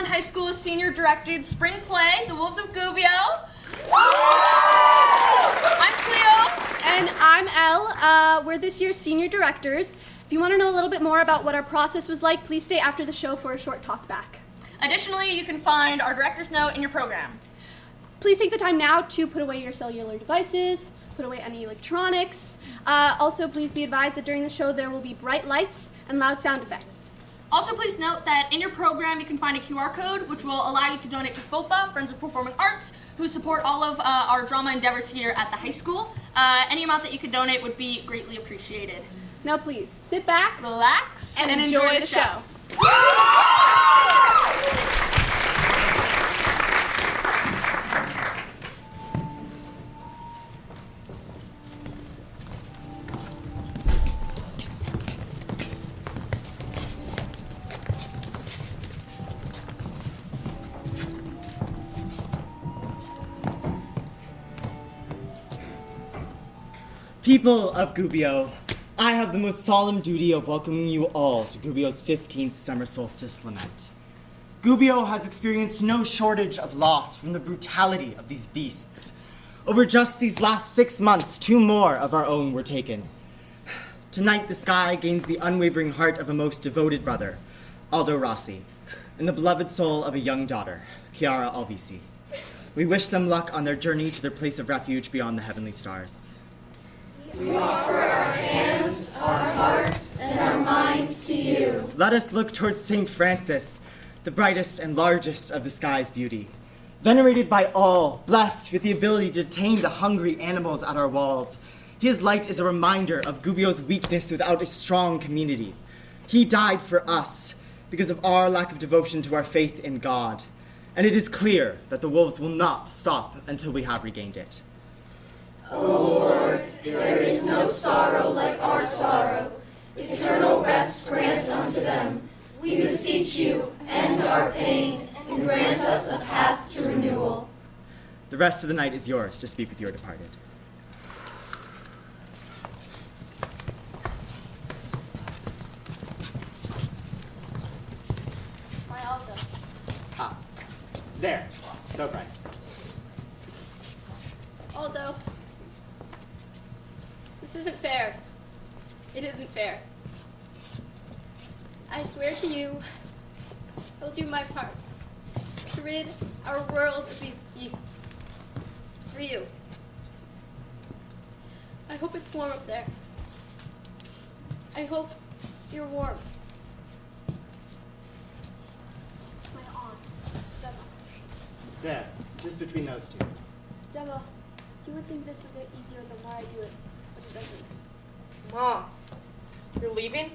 Island High School's senior-directed spring play, The Wolves of Gubbio. I'm Cleo. And I'm Elle. We're this year's senior directors. If you want to know a little bit more about what our process was like, please stay after the show for a short talk back. Additionally, you can find our director's note in your program. Please take the time now to put away your cellular devices, put away any electronics. Also, please be advised that during the show there will be bright lights and loud sound effects. Also, please note that in your program you can find a QR code which will allow you to donate to FOPA, Friends of Performing Arts, who support all of our drama endeavors here at the high school. Any amount that you could donate would be greatly appreciated. Now please, sit back, relax, and enjoy the show. People of Gubbio, I have the most solemn duty of welcoming you all to Gubbio's 15th Summer Solstice Lament. Gubbio has experienced no shortage of loss from the brutality of these beasts. Over just these last 6 months, 2 more of our own were taken. Tonight, the sky gains the unwavering heart of a most devoted brother, Aldo Rossi, and the beloved soul of a young daughter, Chiara Alvisi. We wish them luck on their journey to their place of refuge beyond the heavenly stars. We offer our hands, our hearts, and our minds to you. Let us look towards St. Francis, the brightest and largest of the sky's beauty. Venerated by all, blessed with the ability to tame the hungry animals at our walls, his light is a reminder of Gubbio's weakness without a strong community. He died for us because of our lack of devotion to our faith in God. And it is clear that the wolves will not stop until we have regained it. O Lord, there is no sorrow like our sorrow. Eternal rest grant unto them. We beseech you, end our pain, and grant us a path to renewal. The rest of the night is yours to speak with your departed. My Aldo. Ah, there, so bright. Aldo. This isn't fair. It isn't fair. I swear to you, I'll do my part to rid our world of these beasts. For you. I hope it's warm up there. I hope you're warm. My aunt, Gemma. There, just between those two. Gemma, you would think this would get easier than why I do it, but it doesn't. Mom, you're leaving?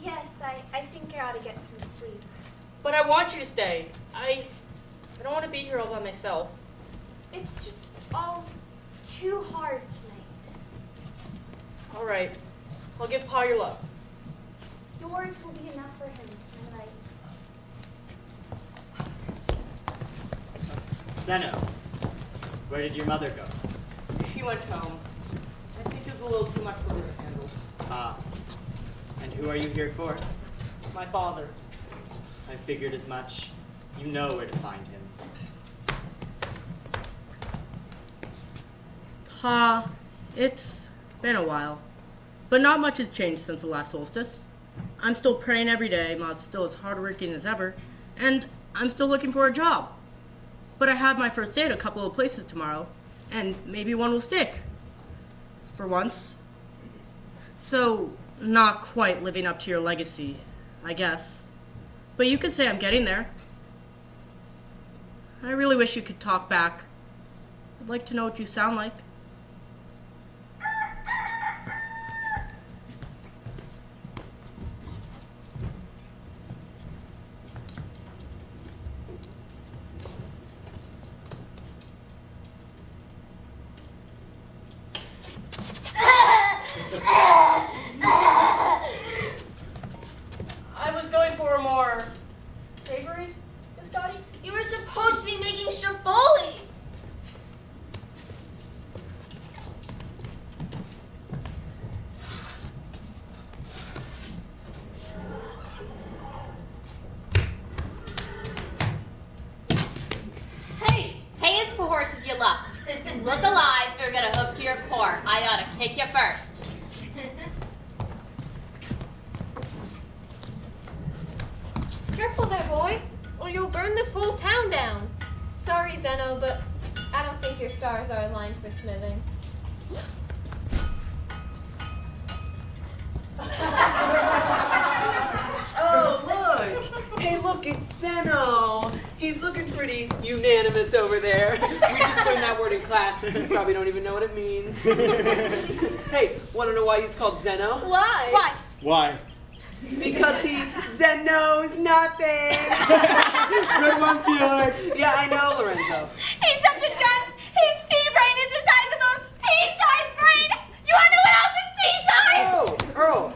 Yes, I think I ought to get some sleep. But I want you to stay. I don't want to be here all by myself. It's just all too hard tonight. All right, I'll give Pa your love. Yours will be enough for him tonight. Zeno, where did your mother go? She went home. I think it was a little too much for her to handle. Ah, and who are you here for? My father. I figured as much. You know where to find him. Pa, it's been a while. But not much has changed since the last solstice. I'm still praying every day, Ma's still as hardworking as ever, and I'm still looking for a job. But I have my first date at a couple of places tomorrow, and maybe one will stick. For once. So, not quite living up to your legacy, I guess. But you could say I'm getting there. I really wish you could talk back. I'd like to know what you sound like. I was going for a more savory biscotti. You were supposed to be making strafoli. I ought to kick you first. Careful there, boy, or you'll burn this whole town down. Sorry, Zeno, but I don't think your stars are aligned for smithing. Oh, look! Hey, look, it's Zeno. He's looking pretty unanimous over there. We just learned that word in class. You probably don't even know what it means. Hey, want to know why he's called Zeno? Why? Why? Why? Because he Zenos nothing. Good one, Felix. Yeah, I know, Lorenzo. He's such a dunce. His brain is the size of a pea-sized brain. You want to know what else is pea-sized? Oh, Earl.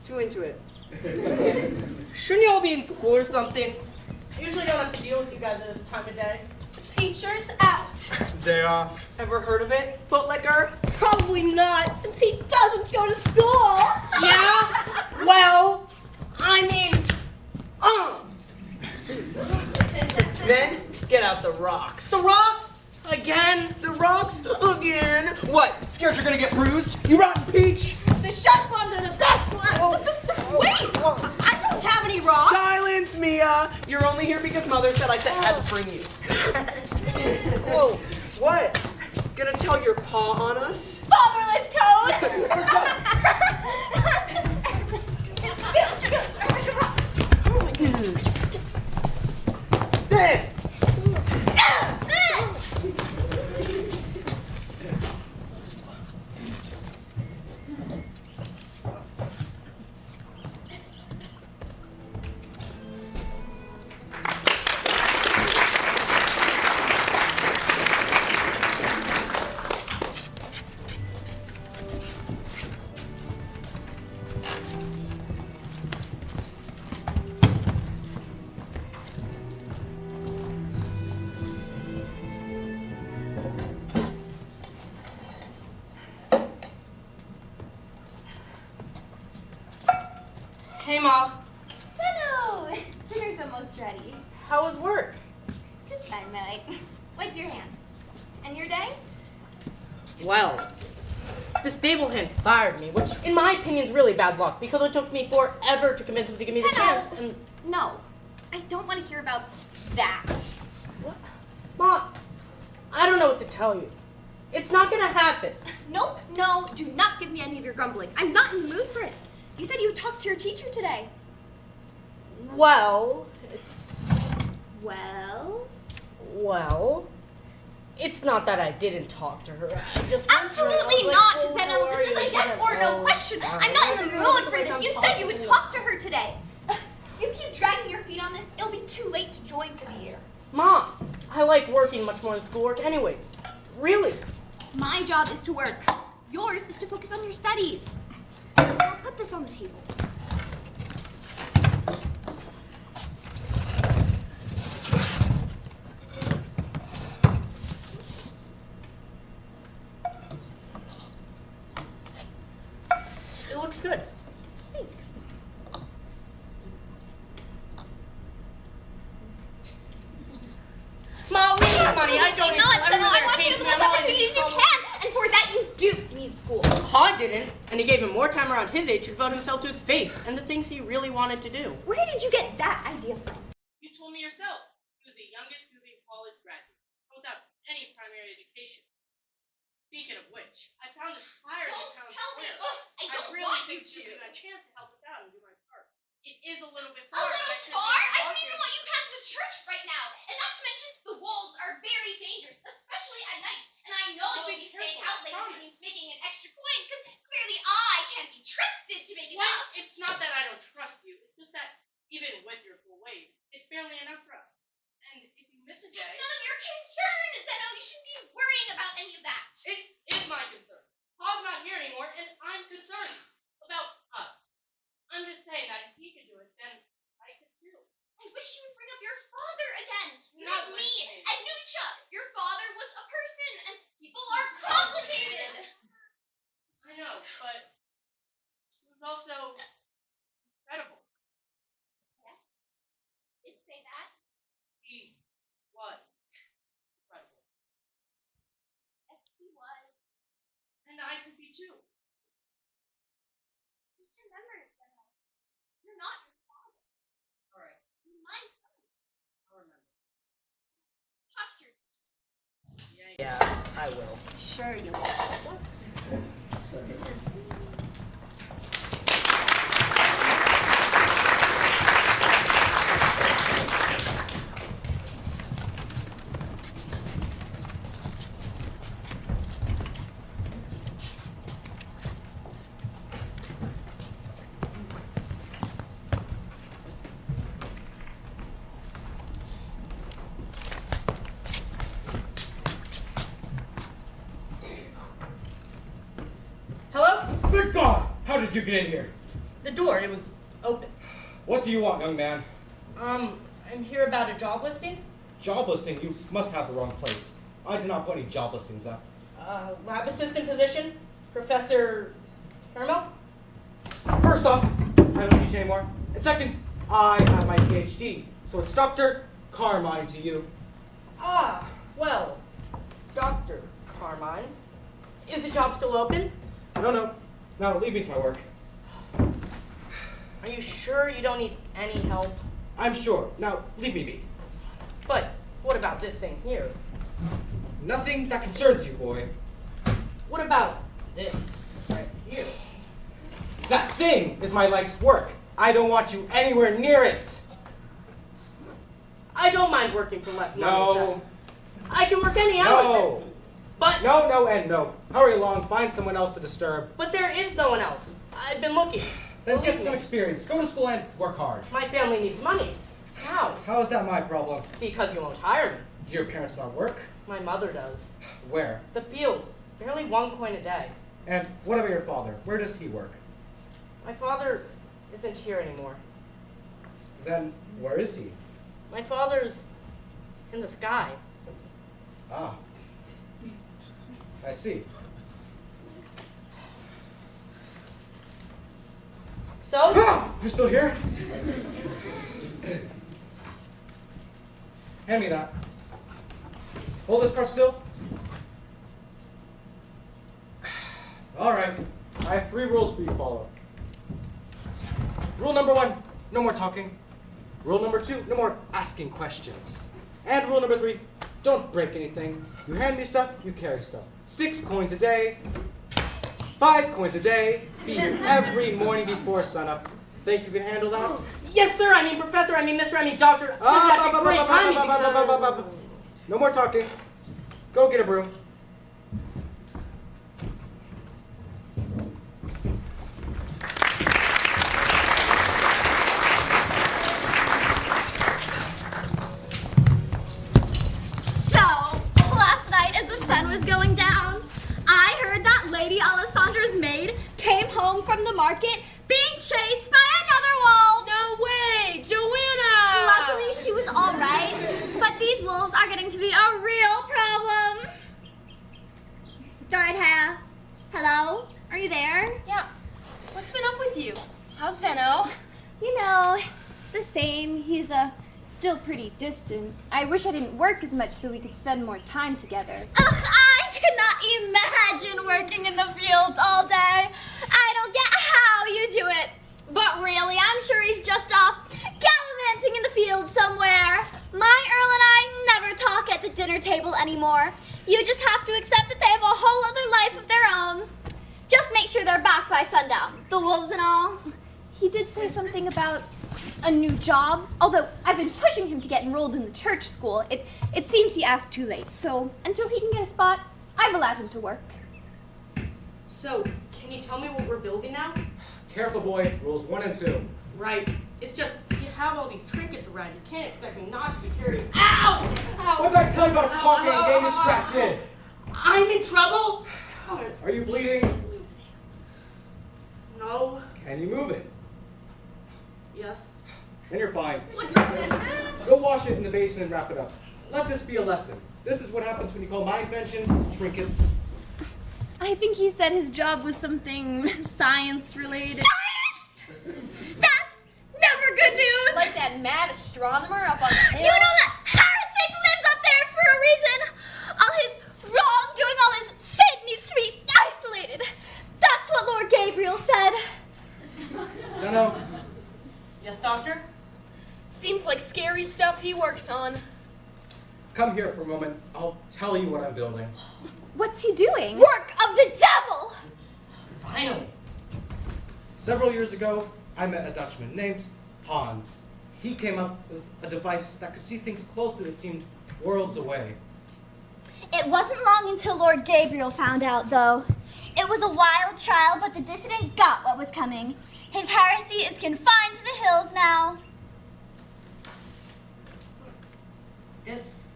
Too into it. Shouldn't you all be in school or something? I usually don't have to deal with you guys at this time of day. Teacher's out. Day off. Ever heard of it? Footlicker? Probably not, since he doesn't go to school. Yeah? Well, I mean, Then, get out the rocks. the rocks again. The rocks again? What? Scared you're gonna get bruised? You rotten peach? The sharp ones and the black ones. Wait, I don't have any rocks. Silence, Mia! You're only here because Mother said I had to bring you. Whoa, what? Gonna tell your paw on us? Fatherless toad. There! Hey, Ma. Zeno! Dinner's almost ready. How was work? Just fine, Millie. Wipe your hands. And your day? Well, the stable hand fired me, which in my opinion is really bad luck because it took me forever to convince him to give me the Zeno! chance. And No. I don't want to hear about that. what? Ma, I don't know what to tell you. It's not gonna happen. Nope, no, do not give me any of your grumbling. I'm not in the mood for it. You said you would talk to your teacher today. Well, it's not that I didn't talk to her. I just Absolutely not, Zeno. This is a yes or no question. I'm not in the mood for this. You said you would talk to her today. You keep dragging your feet on this, it'll be too late to join for the year. Mom, I like working much more than schoolwork anyways. Really. My job is to work. Yours is to focus on your studies. I'll put this on the table. It looks good. Thanks. Mom, we need money. I don't Not, need Zeno. I want you to the most opportunities you can, and for that you do need school. Pa didn't, and he gave him more time around his age to devote himself to his faith and the things he really wanted to do. Where did you get that idea from? You told me yourself. He was the youngest Gubbio college graduate without any primary education. Speaking of which, I found this flyer in the Don't town tell me. square. Ugh, I don't really want you think this to. is a chance to help us out and do my part. It is a little bit A far. but I little should far? be able to I walk don't even here. want you past the church right now. And not to mention, the wolves are very dangerous, especially at night. And I know I'll you'll be be staying careful, out late I and promise. making an extra coin, because clearly I can't be trusted to make it Well, up. it's not that I don't trust you. It's just that even with your full weight, it's barely enough for us. And if you miss a day, It's none of your concern, Zeno. You shouldn't be worrying about any of that. it is my concern. Paul's not here anymore, and I'm concerned about us. I'm just saying that if he could do it, then I could too. I wish you would bring up your father again. You Not have me listening. and Nucha. Your father was a person, and people are complicated. I know, but he was also incredible. Did say that? He was incredible. Yes, he was. too. Just remember, you're not your father. All right, You're my son. I'll remember. Talk to your Yeah, I will. Sure you will. Hello? Good God! How did you get in here? The door, it was open. What do you want, young man? I'm here about a job listing. Job listing? You must have the wrong place. I did not put any job listings up. Lab assistant position. Professor Hermo? First off, I don't teach anymore. And second, I have my PhD. So it's Dr. Carmine to you. Ah, well, Dr. Carmine. Is the job still open? No. Now leave me to my work. Are you sure you don't need any help? I'm sure. Now leave me be. But what about this thing here? Nothing that concerns you, boy. What about this right here? That thing is my life's work. I don't want you anywhere near it. I don't mind working for less money. No. I can work any hours. No. But No, and no. Hurry along. Find someone else to disturb. But there is no one else. I've been looking. Then Believe get some me. experience. Go to school and work hard. My family needs money. How? How is that my problem? Because you won't hire me. Do your parents not work? My mother does. Where? The fields. Barely 1 coin a day. And what about your father? Where does he work? My father isn't here anymore. Then where is he? My father's in the sky. Ah. I see. So? Ah! You're still here? Hand me that. Hold this part still. All right. I have 3 rules for you to follow. Rule number 1, no more talking. Rule number 2, no more asking questions. And rule number 3, don't break anything. You hand me stuff, you carry stuff. 6 coins a day, 5 coins a day. Be here every morning before sunup. Think you can handle that? Yes, sir. I mean, professor. I mean, mister. I mean, doctor. That's a great timing because- No more talking. Go get a broom. So, last night as the sun was going down, I heard that Lady Alessandra's maid came home from the market being chased by another wolf. No way! Joanna! Luckily, she was all right, but these wolves are getting to be a real problem. Dark hair. Hello? Are you there? Yeah. What's been up with you? How's Zeno? You know, the same. He's still pretty distant. I wish I didn't work as much so we could spend more time together. Ugh, I cannot imagine working in the fields all day. I don't get how you do it. But really, I'm sure he's just off gallivanting in the fields somewhere. My Earl and I never talk at the dinner table anymore. You just have to accept that they have a whole other life of their own. Just make sure they're back by sundown. The wolves and all. He did say something about a new job, although I've been pushing him to get enrolled in the church school. It seems he asked too late, so until he can get a spot, I've allowed him to work. So, can you tell me what we're building now? Careful, boy. Rules 1 and 2. Right. It's just, you have all these trinkets around. You can't expect me not to be carrying. Ow! Ow! What did I tell you about Ow, talking and ow, getting ow, distracted? I'm in trouble? God. Are you bleeding? No. Can you move it? Yes. Then you're fine. Go wash it in the basin and wrap it up. Let this be a lesson. This is what happens when you call my inventions trinkets. I think he said his job was something science related. Science! That's never good news! Like that mad astronomer up on the hill. You know that heretic lives up there for a reason. All his wrongdoing, all his sin needs to be isolated. he works on. Come here for a moment. I'll tell you what I'm building. What's he doing? Work of the devil! Finally. Several years ago, I met a Dutchman named Hans. He came up with a device that could see things closer that seemed worlds away. It wasn't long until Lord Gabriel found out, though. It was a wild trial, but the dissident got what was coming. His heresy is confined to the hills now. This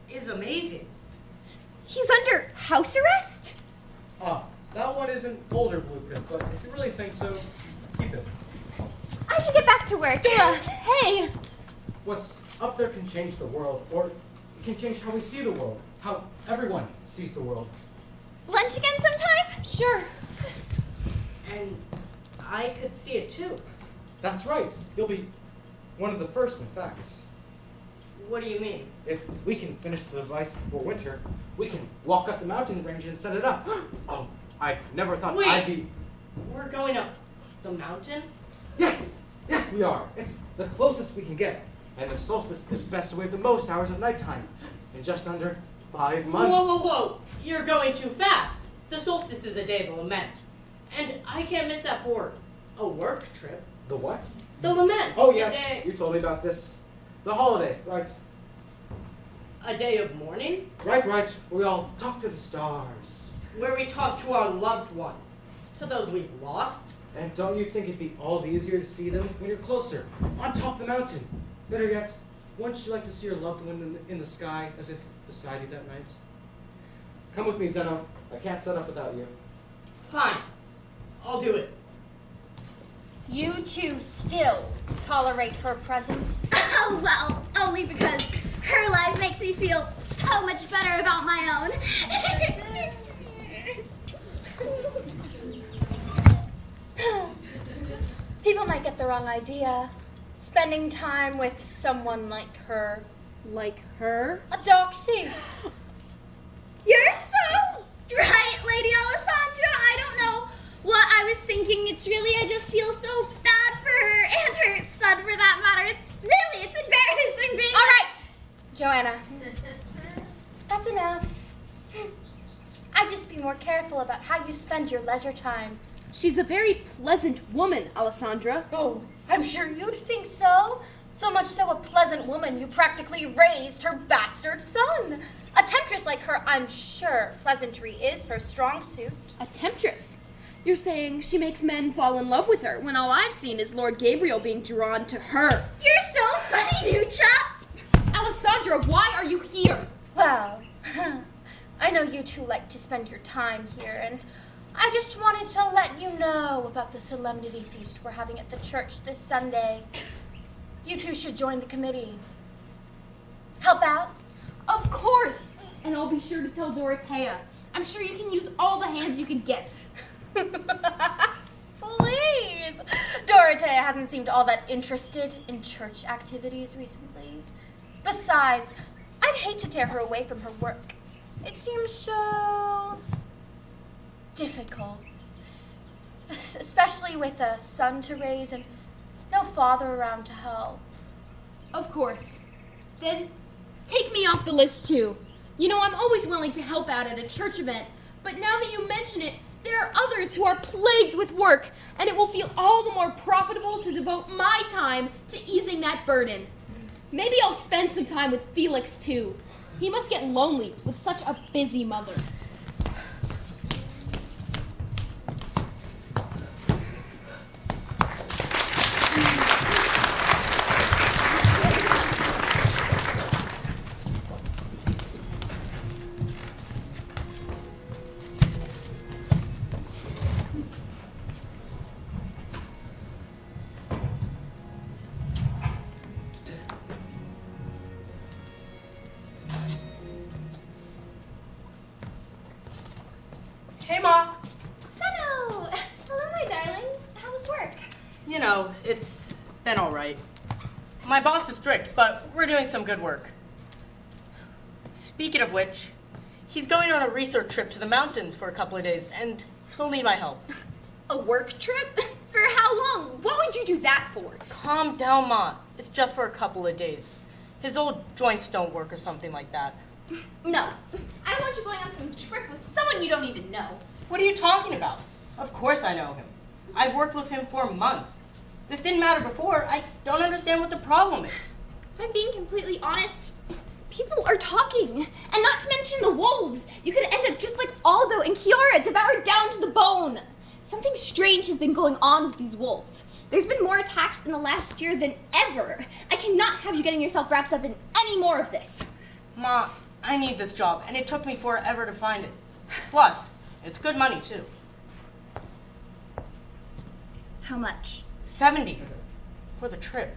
is amazing. He's under house arrest? That one is an older blueprint, but if you really think so, keep it. I should get back to work. Hey! What's up there can change the world, or it can change how we see the world, how everyone sees the world. Lunch again sometime? Sure. And I could see it too. That's right. You'll be one of the first, in fact. What do you mean? If we can finish the device before winter, we can walk up the mountain range and set it up. Oh, I never thought Wait. I'd be... We're going up the mountain? Yes! Yes, we are. It's the closest we can get. And the solstice is best to wait the most hours of nighttime. In just under 5 months. Whoa. You're going too fast. The solstice is a day of lament. And I can't miss that for a work trip. The what? The lament. Oh, The yes. day- You told me about this. The holiday, right. A day of mourning Right. We all talk to the stars. where we talk to our loved ones, to those we've lost. And don't you think it'd be all the easier to see them when you're closer, on top of the mountain? Better yet, wouldn't you like to see your loved one in the sky as if beside you that night? Come with me, Zeno. I can't set up without you. Fine. I'll do it. You two still tolerate her presence? Oh, well, only because her life makes me feel so much better about my own. People might get the wrong idea. Spending time with someone like her. Like her? A doxy. You're so right, Lady Alessandra. I don't know what I was thinking. It's really, I just feel so bad for her and her son for that matter. It's embarrassing being... All right, Joanna. That's enough. I'd just be more careful about how you spend your leisure time. She's a very pleasant woman, Alessandra. Oh, I'm sure you'd think so. So much so a pleasant woman you practically raised her bastard son. A temptress like her, I'm sure pleasantry is her strong suit. A temptress? You're saying she makes men fall in love with her when all I've seen is Lord Gabriel being drawn to her. You're so funny, new chap! Alessandra, why are you here? Well, I know you two like to spend your time here, and I just wanted to let you know about the solemnity feast we're having at the church this Sunday. You two should join the committee. Help out? Of course! And I'll be sure to tell Dorothea. I'm sure you can use all the hands you can get. Please! Dorothea hasn't seemed all that interested in church activities recently. Besides, I'd hate to tear her away from her work. It seems so difficult. Especially with a son to raise and no father around to help. Of course. Then take me off the list too. You know, I'm always willing to help out at a church event, but now that you mention it, there are others who are plagued with work, and it will feel all the more profitable to devote my time to easing that burden. Maybe I'll spend some time with Felix too. He must get lonely with such a busy mother. Hey, Ma. Seno! Hello, my darling. How was work? You know, it's been all right. My boss is strict, but we're doing some good work. Speaking of which, he's going on a research trip to the mountains for a couple of days, and he'll need my help. A work trip? For how long? What would you do that for? Calm down, Ma. It's just for a couple of days. His old joints don't work or something like that. No, I don't want you going on some trip with someone you don't even know. What are you talking about? Of course I know him. I've worked with him for months. This didn't matter before. I don't understand what the problem is. If I'm being completely honest, people are talking. And not to mention the wolves. You could end up just like Aldo and Kiara, devoured down to the bone. Something strange has been going on with these wolves. There's been more attacks in the last year than ever. I cannot have you getting yourself wrapped up in any more of this. Ma, I need this job, and it took me forever to find it. Plus, it's good money, too. How much? 70 for the trip.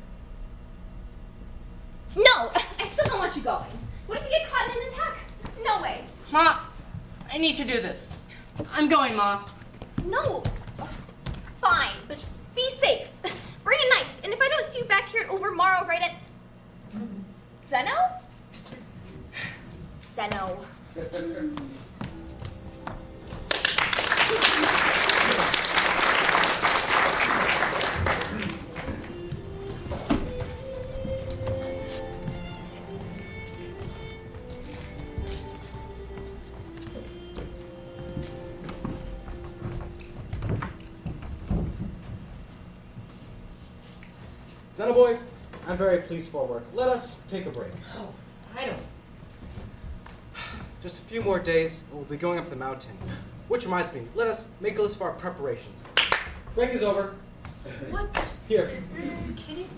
No, I still don't want you going. What if you get caught in an attack? No way. Ma, I need to do this. I'm going, Ma. No. Fine, but be safe. Bring a knife, and if I don't see you back here at Overmorrow right at... Zeno? Zeno. Xenoboy, I'm very pleased for work. Let us take a break. Oh, I don't. Just a few more days, and we'll be going up the mountain. Which reminds me, let us make a list for our preparations. Break is over. What? Here. Are you kidding?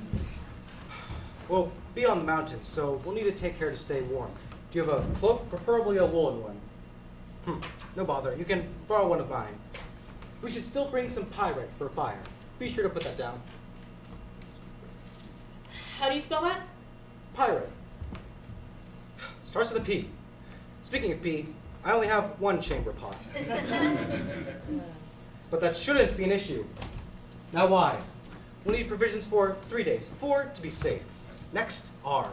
We'll be on the mountain, so we'll need to take care to stay warm. Do you have a cloak? Preferably a woolen one. No bother. You can borrow one of mine. We should still bring some pyrite for a fire. Be sure to put that down. How do you spell that? Pyrite. Starts with a P. Speaking of P, I only have one chamber pot. But that shouldn't be an issue. Now why? We'll need provisions for 3 days. 4 to be safe. Next, R.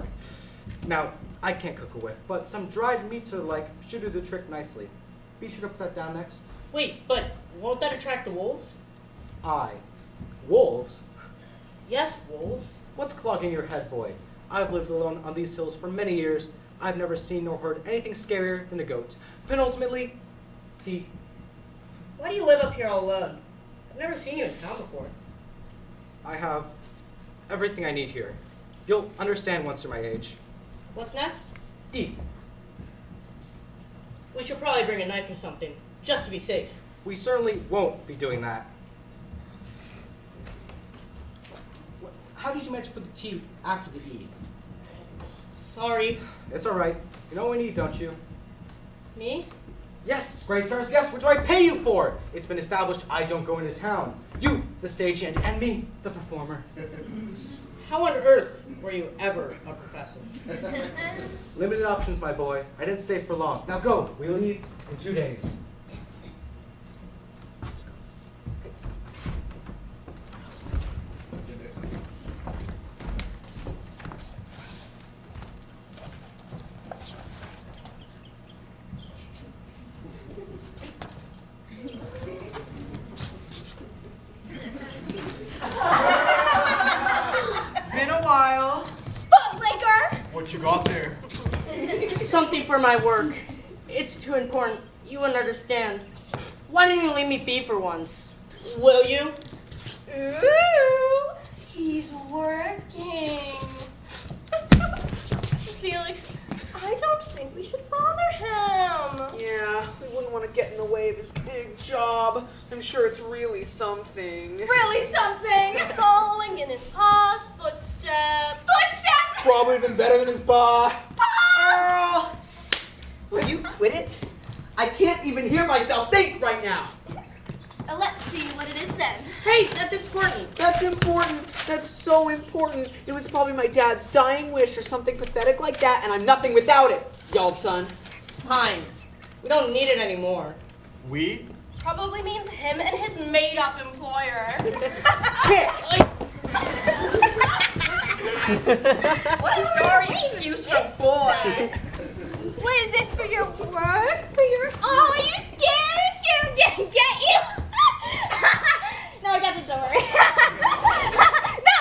Now, I can't cook a whiff, but some dried meats or like should do the trick nicely. Be sure to put that down next. Wait, but won't that attract the wolves? I. Wolves? Yes, wolves. What's clogging your head, boy? I've lived alone on these hills for many years. I've never seen nor heard anything scarier than a goat. Penultimately, T. Why do you live up here all alone? I've never seen you in town before. I have everything I need here. You'll understand once you're my age. What's next? E. We should probably bring a knife or something, just to be safe. We certainly won't be doing that. How did you manage to put the T after the E? Sorry. It's all right. You know what we need, don't you? Me? Yes, Great Stars, yes. What do I pay you for? It's been established I don't go into town. You, the stagehand, and me, the performer. How on earth were you ever a professor? Limited options, my boy. I didn't stay for long. Now go. We'll leave in 2 days. Been a while. Bootlegger! What you got there? Something for my work. It's too important. You wouldn't understand. Why didn't you leave me be for once? Will you? Ooh, he's working. Felix, I don't think we should bother him. Yeah, we wouldn't want to get in the way of his big job. I'm sure it's really something. Really something! Following in his pa's footsteps. Footstep! Probably even better than his bar. Earl! Will you quit it? I can't even hear myself think right now. Let's see what it is then. Hey, that's important. That's important. That's so important. It was probably my dad's dying wish or something pathetic like that, and I'm nothing without it, y'all son. Fine. We don't need it anymore. We? Probably means him and his made-up employer. What a sorry excuse for a boy. What is this for your work? For your... Oh, are you scared? Get you! No, I got the door. No!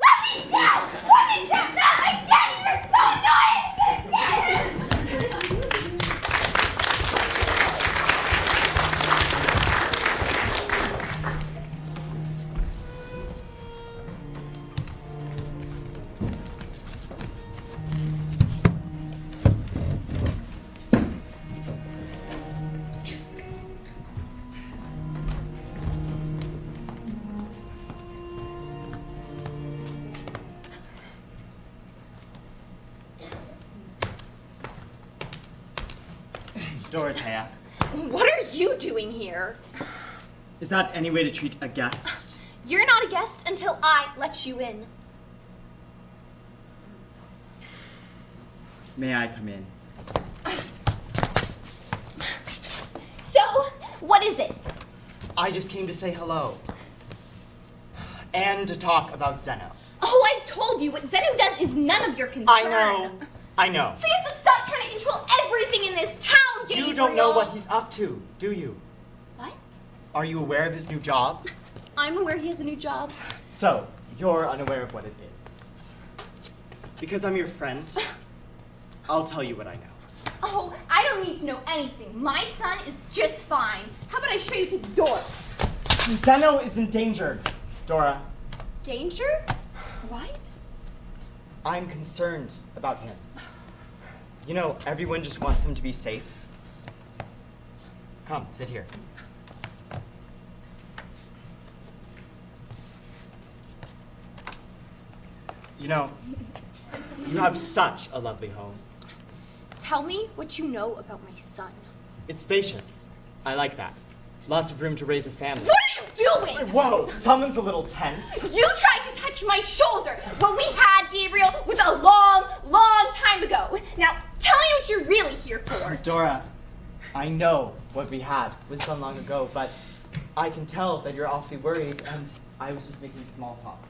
Let me down! Let me down! No, I can't even Dorothea. What are you doing here? Is that any way to treat a guest? You're not a guest until I let you in. May I come in? So, what is it? I just came to say hello. And to talk about Zeno. Oh, I've told you, what Zeno does is none of your concern. I know. So you have to stop trying to control everything in this town, Gabriel. You don't know what he's up to, do you? What? Are you aware of his new job? I'm aware he has a new job. So, you're unaware of what it is. Because I'm your friend, I'll tell you what I know. Oh, I don't need to know anything. My son is just fine. How about I show you to the door? Zeno is in danger, Dora. Danger? What? I'm concerned about him. You know, everyone just wants him to be safe. Come, sit here. You know, you have such a lovely home. Tell me what you know about my son. It's spacious. I like that. Lots of room to raise a family. What are you doing? Whoa, someone's a little tense. You tried to touch my shoulder. What we had, Gabriel, was a long, long time ago. Now, tell me what you're really here for. Dora, I know what we had was done long ago, but I can tell that you're awfully worried, and I was just making small talk.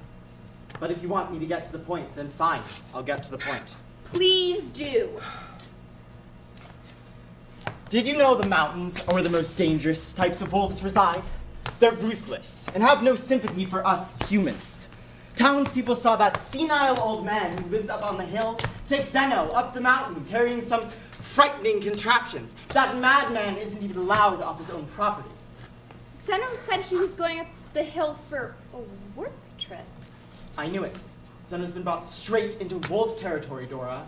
But if you want me to get to the point, then fine, I'll get to the point. Please do. Did you know the mountains are where the most dangerous types of wolves reside? They're ruthless and have no sympathy for us humans. Townspeople saw that senile old man who lives up on the hill take Zeno up the mountain carrying some frightening contraptions. That madman isn't even allowed off his own property. Zeno said he was going up the hill for a work trip. I knew it. Zeno's been brought straight into wolf territory, Dora.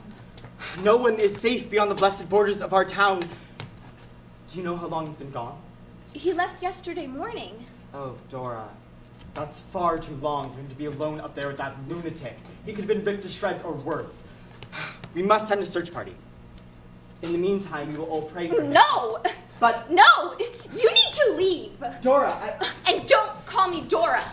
No one is safe beyond the blessed borders of our town. Do you know how long he's been gone? He left yesterday morning. Oh, Dora. That's far too long for him to be alone up there with that lunatic. He could have been ripped to shreds or worse. We must send a search party. In the meantime, we will all pray for him. No! But... No! You need to leave! Dora, And don't call me Dora!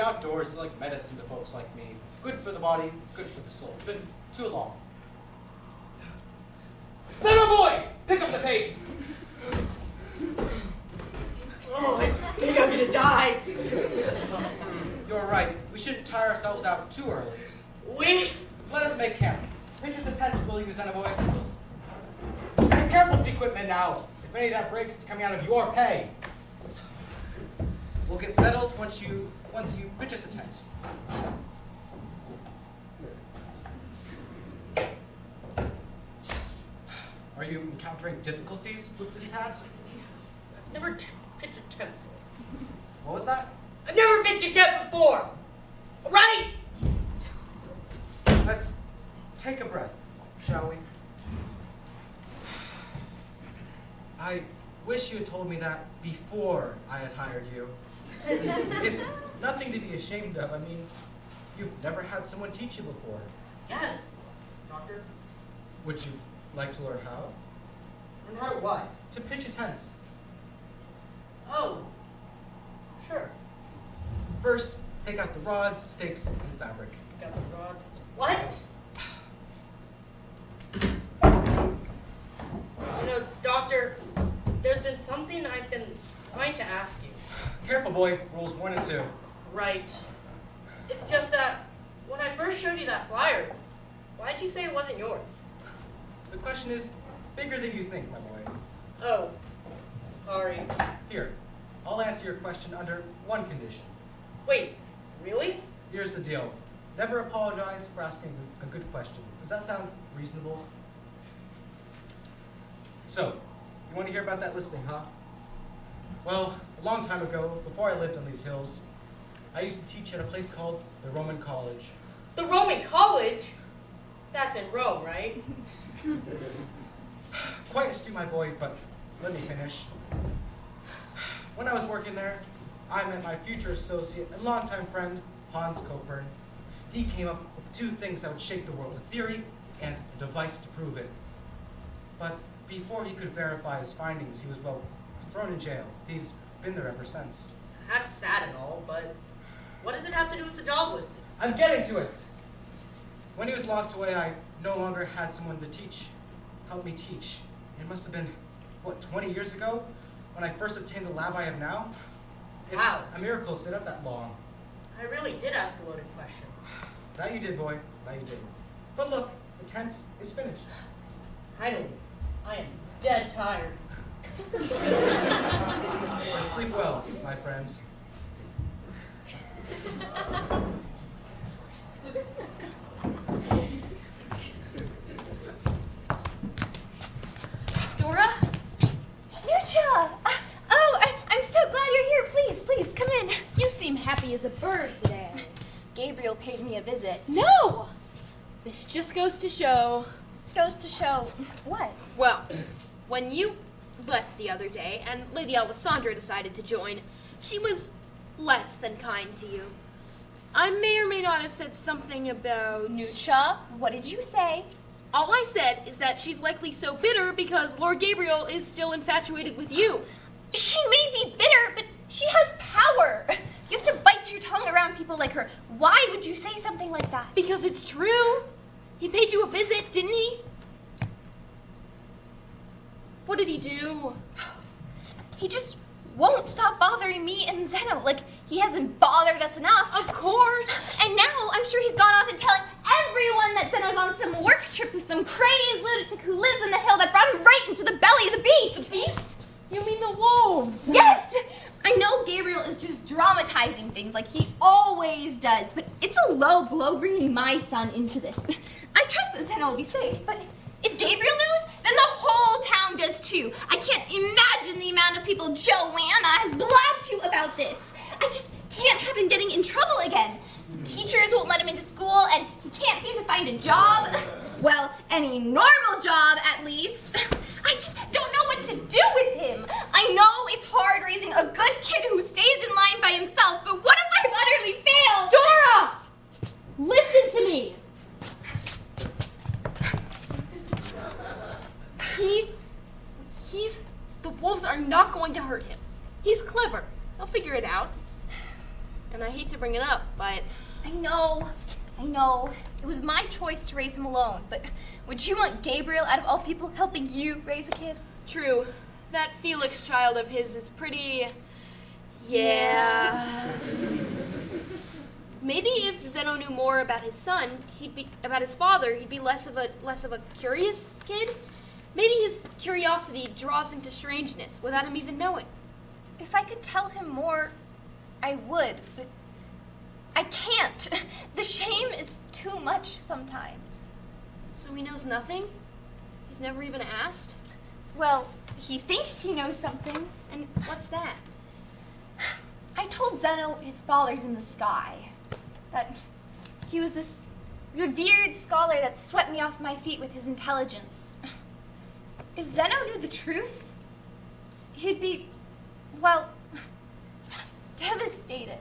Outdoors is like medicine to folks like me. Good for the body, good for the soul. It's been too long. Zeno boy! Pick up the pace! Oh, I think I'm gonna die. You're right. We shouldn't tire ourselves out too early. Let us make camp. Pitchers and tents, will you, Zeno boy? Be careful with the equipment now. If any of that breaks, it's coming out of your pay. We'll get settled once you pitch us a tent. Are you encountering difficulties with this task? I've never pitched a tent before. What was that? I've never pitched a tent before! Right? Let's take a breath, shall we? I wish you had told me that before I had hired you. It's nothing to be ashamed of. I mean, you've never had someone teach you before. Yes, Doctor. Would you like to learn how? Learn how to what? To pitch a tent. Oh, sure. First, take out the rods, stakes, and fabric. Got the rod. What? You know, Doctor, there's been something I've been trying to ask you. Careful, boy. Rules 1 and 2. Right. It's just that when I first showed you that flyer, why'd you say it wasn't yours? The question is bigger than you think, my boy. Oh, sorry. Here, I'll answer your question under one condition. Wait, really? Here's the deal. Never apologize for asking a good question. Does that sound reasonable? So, you want to hear about that listing, huh? Well, a long time ago, before I lived on these hills, I used to teach at a place called the Roman College. The Roman College? That's in Rome, right? Quite astute, my boy, but let me finish. When I was working there, I met my future associate and longtime friend, Hans Coburn. He came up with two things that would shake the world, a theory and a device to prove it. But before he could verify his findings, he was, well, thrown in jail. He's been there ever since. That's sad and all, but what does it have to do with the job listing? I'm getting to it. When he was locked away, I no longer had someone to help me teach. It must have been, 20 years ago when I first obtained the lab I have now? It's Wow. a miracle to sit up that long. I really did ask a loaded question. That you did, boy. That you did. But look, the tent is finished. Finally, I am dead tired. And sleep well, my friends. Dora? Nucha! I'm so glad you're here. Please, come in. You seem happy as a bird today. Gabriel paid me a visit. No! This just goes to show. Goes to show what? Well, when you left the other day and Lady Alessandra decided to join, she was less than kind to you. I may or may not have said something about... Nucha, what did you say? All I said is that she's likely so bitter because Lord Gabriel is still infatuated with you. She may be bitter, but she has power. You have to bite your tongue around people like her. Why would you say something like that? Because it's true. He paid you a visit, didn't he? What did he do? He just won't stop bothering me and Zeno. Like, he hasn't bothered us enough. Of course. And now I'm sure he's gone off and telling everyone that Zeno's on some work trip with some crazed lunatic who lives in the hill that brought him right into the belly of the beast. The beast? You mean the wolves? Yes! I know Gabriel is just dramatizing things like he always does, but it's a low blow bringing my son into this. I trust that Zeno will be safe, but if Gabriel knows, then the whole town does too. I can't imagine the amount of people Joanna has blabbed to about this. I just can't have him getting in trouble again. Teachers won't let him into school, and he can't seem to find a job. Well, any normal job, at least. I just don't know what to do with him. I know it's hard raising a good kid who stays in line by himself, but what if I've utterly failed? Dora! Listen to me. The wolves are not going to hurt him. He's clever. He'll figure it out. And I hate to bring it up, but... I know. It was my choice to raise him alone, but would you want Gabriel, out of all people, helping you raise a kid? True. That Felix child of his is pretty... Yeah. Maybe if Zeno knew more about his son, about his father, he'd be less of a curious kid. Maybe his curiosity draws him to strangeness without him even knowing. If I could tell him more, I would, but I can't. The shame is too much sometimes. So he knows nothing? He's never even asked? Well, he thinks he knows something. And what's that? I told Zeno his father's in the sky. That he was this revered scholar that swept me off my feet with his intelligence. If Zeno knew the truth, he'd be, well, devastated.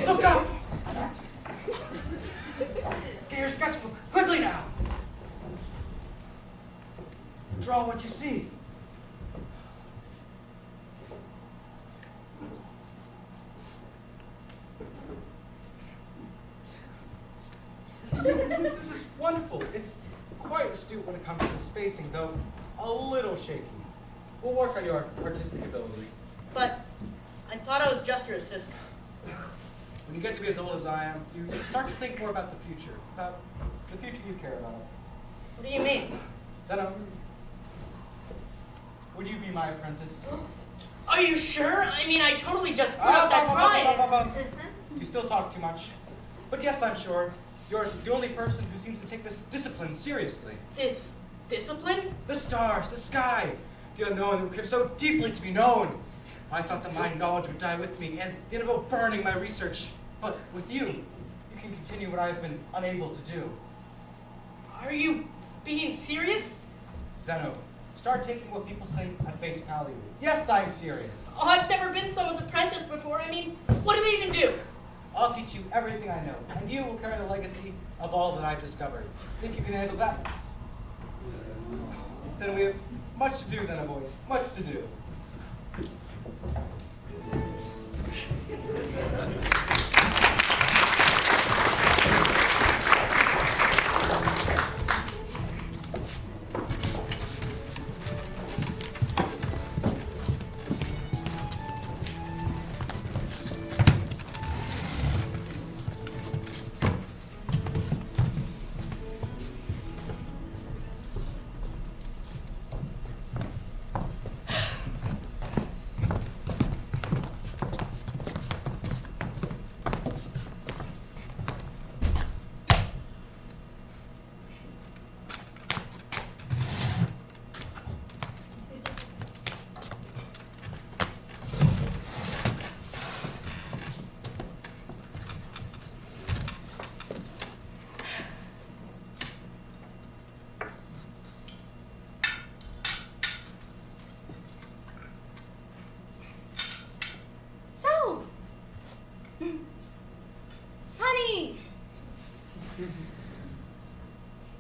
Look up! Get your sketchbook, quickly now! Draw what you see. This is wonderful. It's quite astute when it comes to the spacing, though a little shaky. We'll work on your artistic ability. But I thought I was just your assistant. When you get to be as old as I am, you start to think more about the future you care about. What do you mean? Zeno, would you be my apprentice? Are you sure? I mean, I totally just put up that try. You still talk too much. But yes, I'm sure. You're the only person who seems to take this discipline seriously. This discipline? The stars, the sky, the unknown that we crave so deeply to be known. I thought that my knowledge would die with me and the inevitable burning my research. But with you, you can continue what I've been unable to do. Are you being serious? Zeno, start taking what people say at face value. Yes, I'm serious. Oh, I've never been someone's apprentice before. I mean, what do we even do? I'll teach you everything I know, and you will carry the legacy of all that I've discovered. Think you can handle that? Then we have much to do, Zeno boy. Much to do.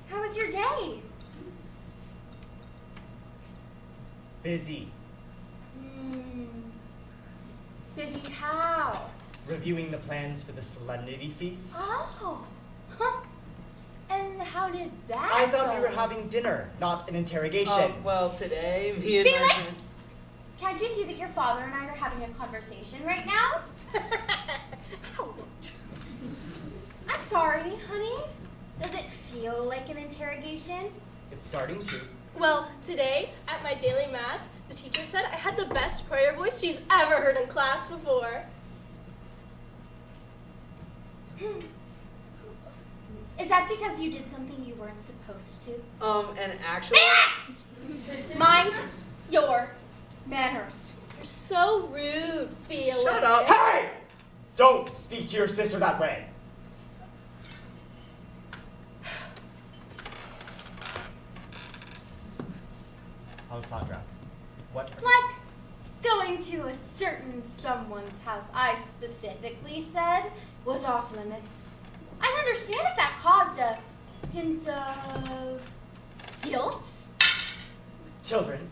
How was your day? Busy. Busy how? Reviewing the plans for the Solemnity Feast. Oh. Huh. And how did that I thought go? we were having dinner, not an interrogation. Well, today, me and Felix! Can't you see that your father and I are having a conversation right now? I'm sorry, honey. Does it feel like an interrogation? It's starting to. Well, today, at my daily mass, the teacher said I had the best prayer voice she's ever heard in class before. Is that because you did something you weren't supposed to? And actually... Felix! Mind your manners. You're so rude, Felix. Shut up. Hey! Don't speak to your sister that way. Alessandra, what? Like going to a certain someone's house I specifically said was off limits. I understand if that caused a hint of guilt. Children,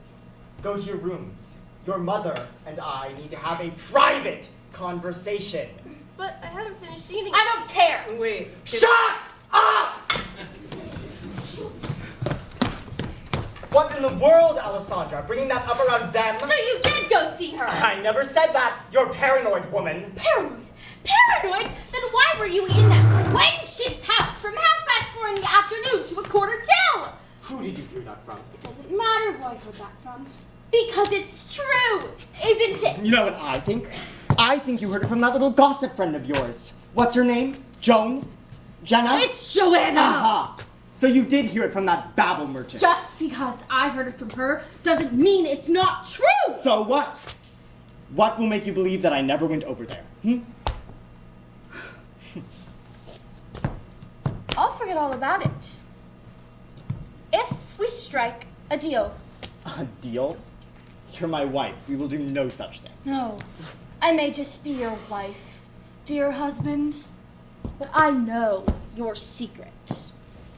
go to your rooms. Your mother and I need to have a private conversation. But I haven't finished eating. I don't care. Wait. Shut up! What in the world, Alessandra? Bringing that up around them? So you did go see her. I never said that. You're paranoid, woman. Paranoid? Paranoid? Then why were you in that wench's house from 4:30 in the afternoon to 1:45? Who did you hear that from? It doesn't matter who I heard that from. Because it's true, isn't it? You know what I think? I think you heard it from that little gossip friend of yours. What's her name? Joan? Jenna? It's Joanna! Aha! So you did hear it from that babble merchant. Just because I heard it from her doesn't mean it's not true! So what? What will make you believe that I never went over there? I'll forget all about it. If we strike a deal. A deal? You're my wife. We will do no such thing. No, I may just be your wife, dear husband, but I know your secret.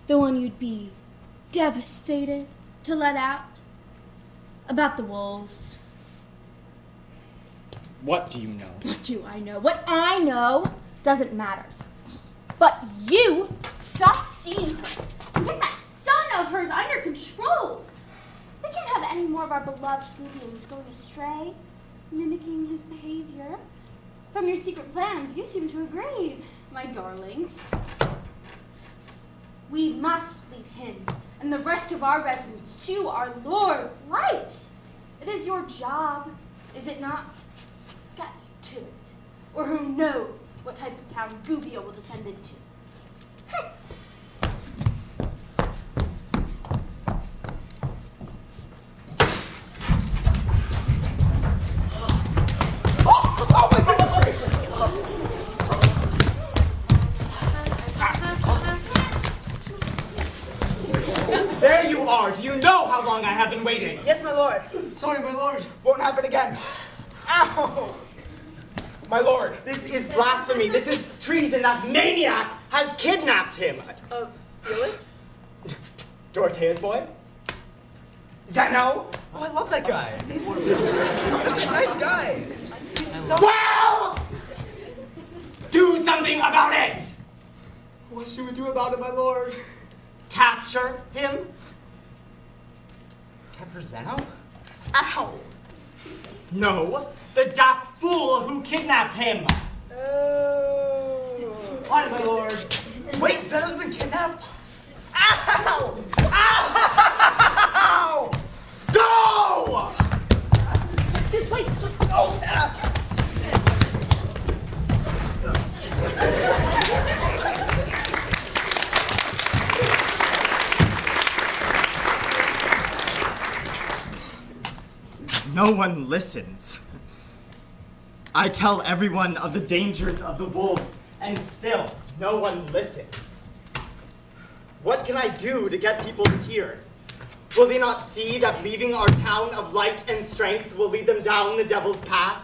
The one you'd be devastated to let out about the wolves. What do you know? What do I know? What I know doesn't matter. But you stop seeing her and get that son of hers under control. We can't have any more of our beloved Gubbio going astray, mimicking his behavior. From your secret plans, you seem to agree, my darling. We must lead him and the rest of our residents too are Lord's light. It is your job, is it not? Get to it. Or who knows what type of town Gubbio will descend into. There you are! Do you know how long I have been waiting? Yes, my lord. Sorry, my lord. Won't happen again. Ow! My lord, this is blasphemy. This is treason. That maniac has kidnapped him. Felix? Dorothea's boy? Zeno? Oh, I love that guy. He's such a nice guy. He's so... Well! Do something about it! What should we do about it, my lord? Capture him? Capture Zeno? Ow! No, the daft fool who kidnapped him! Oh. On it, my lord. Wait, Zeno's been kidnapped? Ow! Ow! Go! This way. Oh, No one listens. I tell everyone of the dangers of the wolves, and still no one listens. What can I do to get people to hear? Will they not see that leaving our town of light and strength will lead them down the devil's path?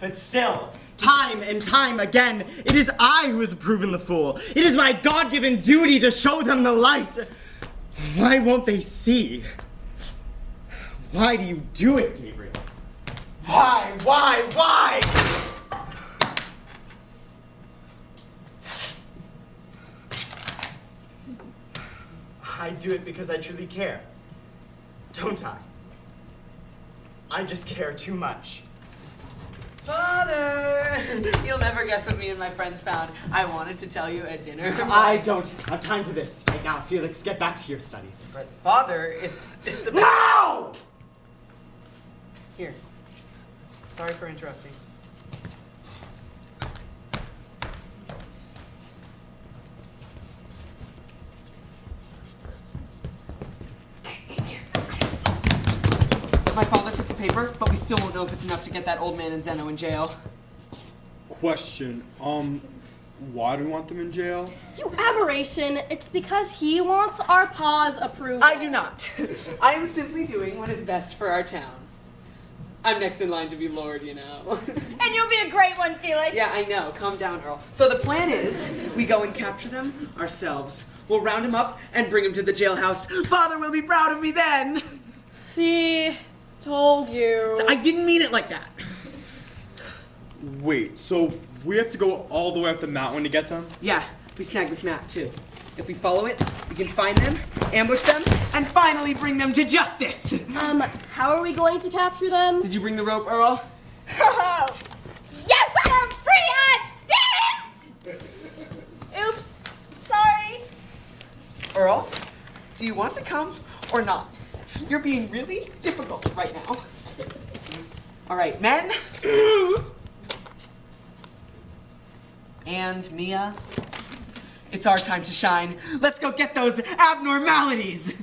But still, time and time again, it is I who has proven the fool. It is my God-given duty to show them the light. Why won't they see? Why do you do it, Gabriel? Why? I do it because I truly care. Don't I? I just care too much. Father! You'll never guess what me and my friends found. I wanted to tell you at dinner. I don't have time for this right now, Felix. Get back to your studies. But Father, it's a... No! Here. Sorry for interrupting. My father took the paper, but we still won't know if it's enough to get that old man and Zeno in jail. Question. Why do we want them in jail? You aberration! It's because he wants our pa's approval. I do not. I am simply doing what is best for our town. I'm next in line to be Lord, you know. And you'll be a great one, Felix. Yeah, I know. Calm down, Earl. So the plan is, we go and capture them ourselves. We'll round him up and bring him to the jailhouse. Father will be proud of me then. See, told you. I didn't mean it like that. Wait, so we have to go all the way up the mountain to get them? Yeah, we snagged this map too. If we follow it, we can find them, ambush them, and finally bring them to justice. How are we going to capture them? Did you bring the rope, Earl? Oh, yes, I'm free at Oops. Sorry. Earl, do you want to come or not? You're being really difficult right now. All right, men. And Mia, it's our time to shine. Let's go get those abnormalities.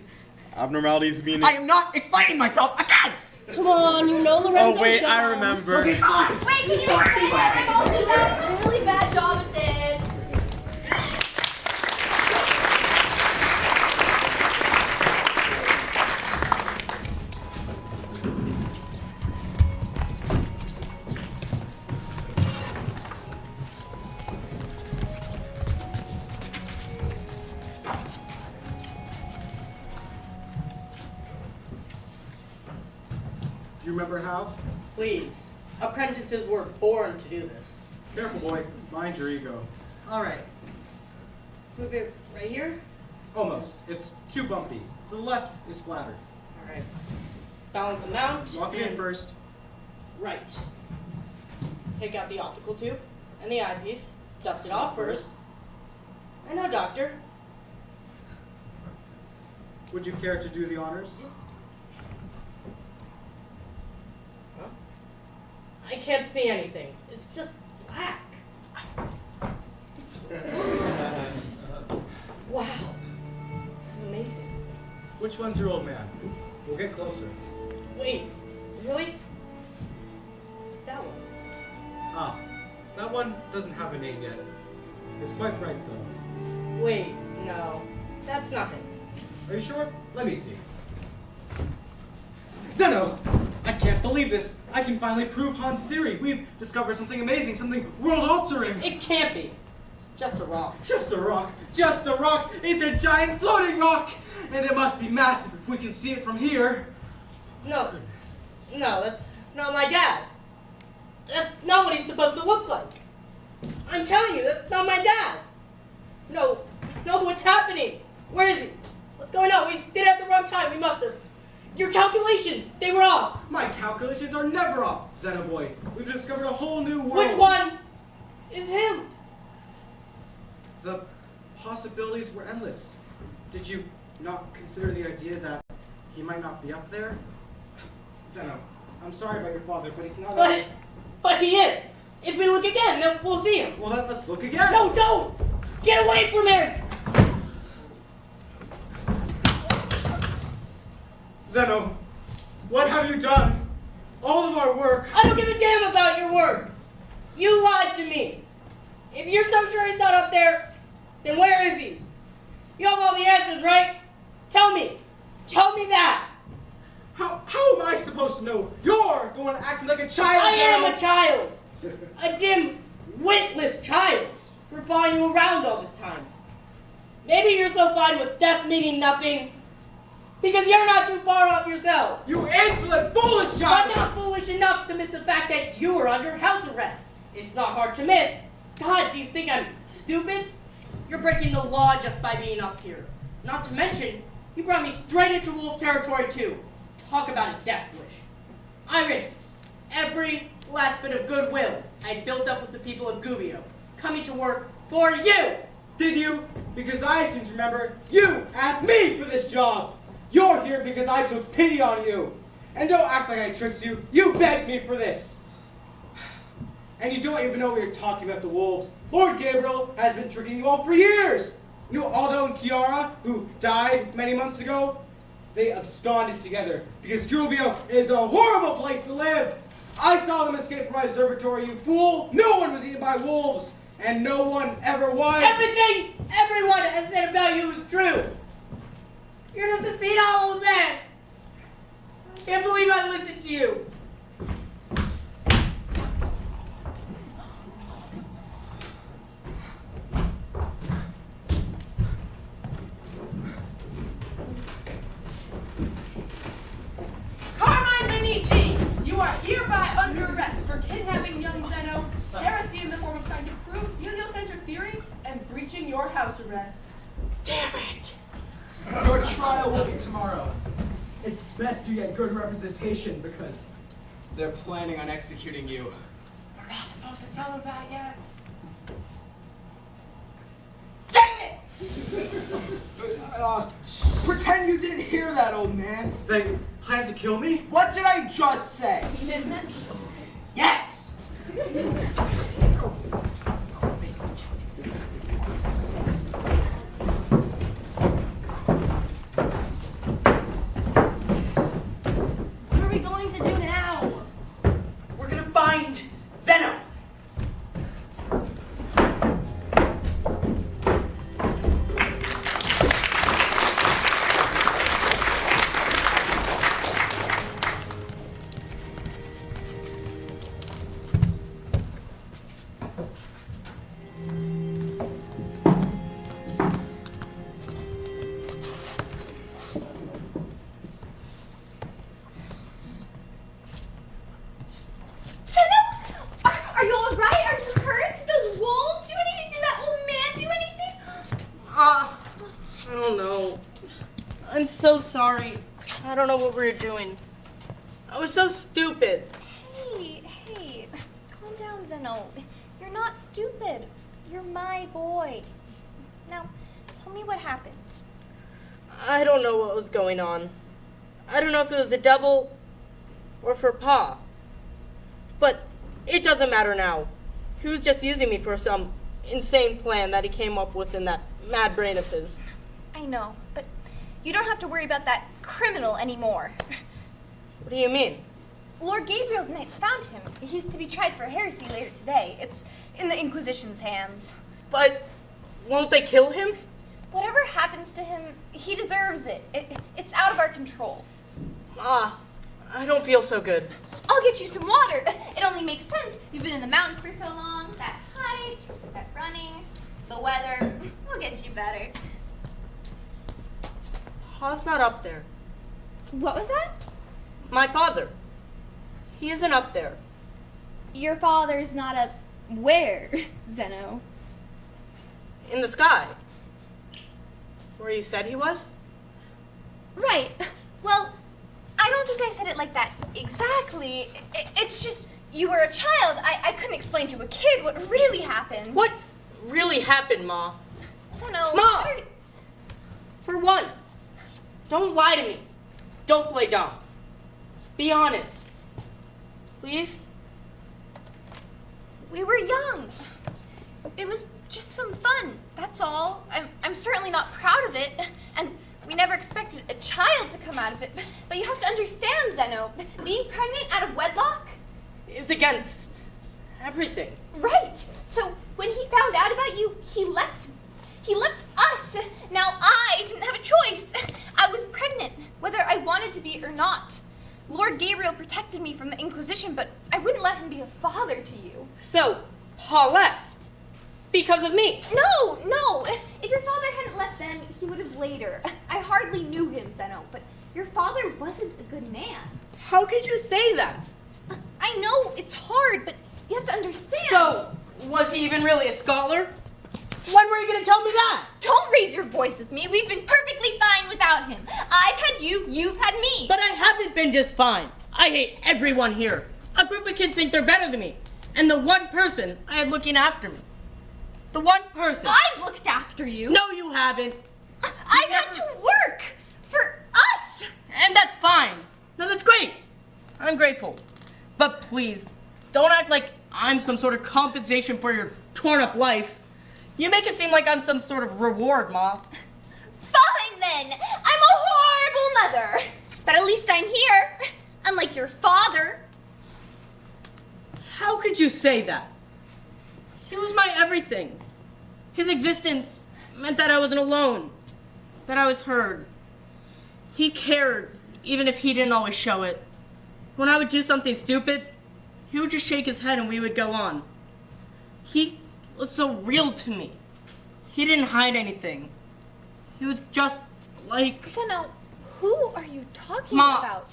Abnormalities meaning... I am not explaining myself again. Come on, you know Lorenzo's Oh, wait, down. I remember. Okay, fine. Wait, can you explain? Really bad job at this. Do you remember how? Please. Apprentices were born to do this. Careful, boy. Mind your ego. All right. Move it right here. Almost. It's too bumpy. To the left is flatter. All right. Balance them out. Walk it in and- first. Right. Take out the optical tube and the eyepiece. Dust it off first. I know, doctor. Would you care to do the honors? Huh? I can't see anything. It's just black. Wow. This is amazing. Which one's your old man? We'll get closer. Wait, really? It's that one. Ah, that one doesn't have a name yet. It's quite bright though. Wait, no. That's not him. Are you sure? Let me see. Zeno! I can't believe this. I can finally prove Han's theory. We've discovered something amazing, something world-altering. It can't be. It's just a rock. Just a rock. Just a rock. It's a giant floating rock. And it must be massive if we can see it from here. No. No, that's not my dad. That's not what he's supposed to look like. I'm telling you, that's not my dad. No, what's happening? Where is he? What's going on? We did it at the wrong time. We must have. Your calculations, they were off. My calculations are never off, Zeno boy. We've discovered a whole new world. Which one is him? The possibilities were endless. Did you not consider the idea that he might not be up there? Zeno, I'm sorry about your father, but he's not up there. But he is. If we look again, then we'll see him. Well, then let's look again. No, don't! Get away from him! Zeno, what have you done? All of our work. I don't give a damn about your work. You lied to me. If you're so sure he's not up there, then where is he? You have all the answers, right? Tell me. Tell me that. How am I supposed to know? You're the one acting like a child. I Zeno. am a child. A dim, witless child for following you around all this time. Maybe you're so fine with death meaning nothing because you're not too far off yourself. You insolent, foolish child! I'm not foolish enough to miss the fact that you are under house arrest. It's not hard to miss. God, do you think I'm stupid? You're breaking the law just by being up here. Not to mention, you brought me straight into wolf territory too. Talk about a death wish. I risked every last bit of goodwill I built up with the people of Gubbio, coming to work for you. Did you? Because I seem to remember you asked me for this job. You're here because I took pity on you. And don't act like I tricked you. You begged me for this. And you don't even know what you're talking about, the wolves. Lord Gabriel has been tricking you all for years. You know Aldo and Chiara, who died many months ago? They absconded together because Gubbio is a horrible place to live. I saw them escape from my observatory, you fool. No one was eaten by wolves, and no one ever was. Everything everyone has said about you is true. You're just a senile old man. I can't believe I listened to you. You are hereby under arrest for kidnapping young Zeno, heresy in the form of trying to prove heliocentric theory, and breaching your house arrest. Damn it! Your trial will be tomorrow. It's best you get good representation because they're planning on executing you. We're not supposed to tell them that yet. Dang it! Pretend you didn't hear that, old man. They plan to kill me? What did I just say? Yes! What are we going to do now? We're gonna find Zeno! Are you alright? Are you hurt? Did those wolves do anything? Did that old man do anything? I don't know. I'm so sorry. I don't know what we were doing. I was so stupid. Hey, calm down, Zeno. You're not stupid. You're my boy. Now, tell me what happened. I don't know what was going on. I don't know if it was the devil or for Pa. But it doesn't matter now. He was just using me for some insane plan that he came up with in that mad brain of his. I know, but you don't have to worry about that criminal anymore. What do you mean? Lord Gabriel's knights found him. He's to be tried for heresy later today. It's in the Inquisition's hands. But won't they kill him? Whatever happens to him, he deserves it. It's out of our control. Ma, I don't feel so good. I'll get you some water. It only makes sense. You've been in the mountains for so long. That height, that running, the weather. We'll get you better. Pa's not up there. What was that? My father. He isn't up there. Your father's not up where, Zeno? In the sky. Where you said he was? Right. Well, I don't think I said it like that exactly. It's just, you were a child. I couldn't explain to a kid what really happened. What really happened, Ma? Zeno, Ma! For once, don't lie to me. Don't play dumb. Be honest. Please? We were young. It was just some fun, that's all. I'm certainly not proud of it, and we never expected a child to come out of it. But you have to understand, Zeno, being pregnant out of wedlock Is against everything. Right. So when he found out about you, he left us. Now I didn't have a choice. I was pregnant, whether I wanted to be or not. Lord Gabriel protected me from the Inquisition, but I wouldn't let him be a father to you. So, Pa left. Because of me. No. If your father hadn't left then, he would have later. I hardly knew him, Zeno, but your father wasn't a good man. How could you say that? I know, it's hard, but you have to understand. So, was he even really a scholar? When were you going to tell me that? Don't raise your voice with me. We've been perfectly fine without him. I've had you, you've had me. But I haven't been just fine. I hate everyone here. A group of kids think they're better than me. And the one person I had looking after me. The one person. I've looked after you. No, you haven't. I've had to work for us. And that's fine. No, that's great. I'm grateful. But please, don't act like I'm some sort of compensation for your torn up life. You make it seem like I'm some sort of reward, Ma. Fine then. I'm a horrible mother. But at least I'm here. Unlike your father. How could you say that? He was my everything. His existence meant that I wasn't alone, that I was heard. He cared, even if he didn't always show it. When I would do something stupid, he would just shake his head and we would go on. He was so real to me. He didn't hide anything. He was just like... Zeno, who are you talking Ma, about?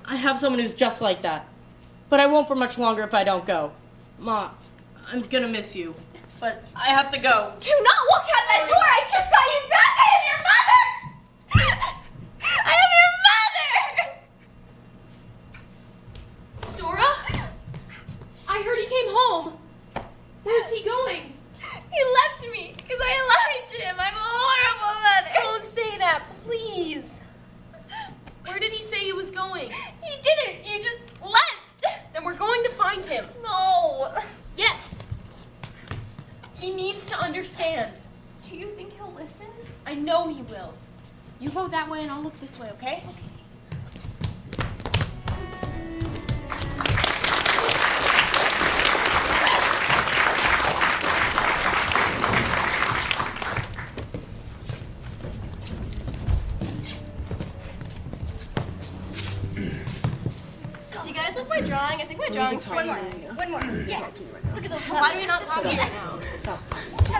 I have someone who's just like that. But I won't for much longer if I don't go. Ma, I'm gonna miss you. But I have to go. Do not walk out that door! I just got you back! I am your mother! I am your mother! Dora? I heard he came home. Where's he going? He left me because I lied to him. I'm a horrible mother. Don't say that, please. Where did he say he was going? He didn't. He just left. Then we're going to find him. No. Yes. He needs to understand. Do you think he'll listen? I know he will. You go that way and I'll look this way, okay? Do you guys like my drawing? I think my drawing's pretty nice. One more. Yeah. Look at the. Why do we not talk right now?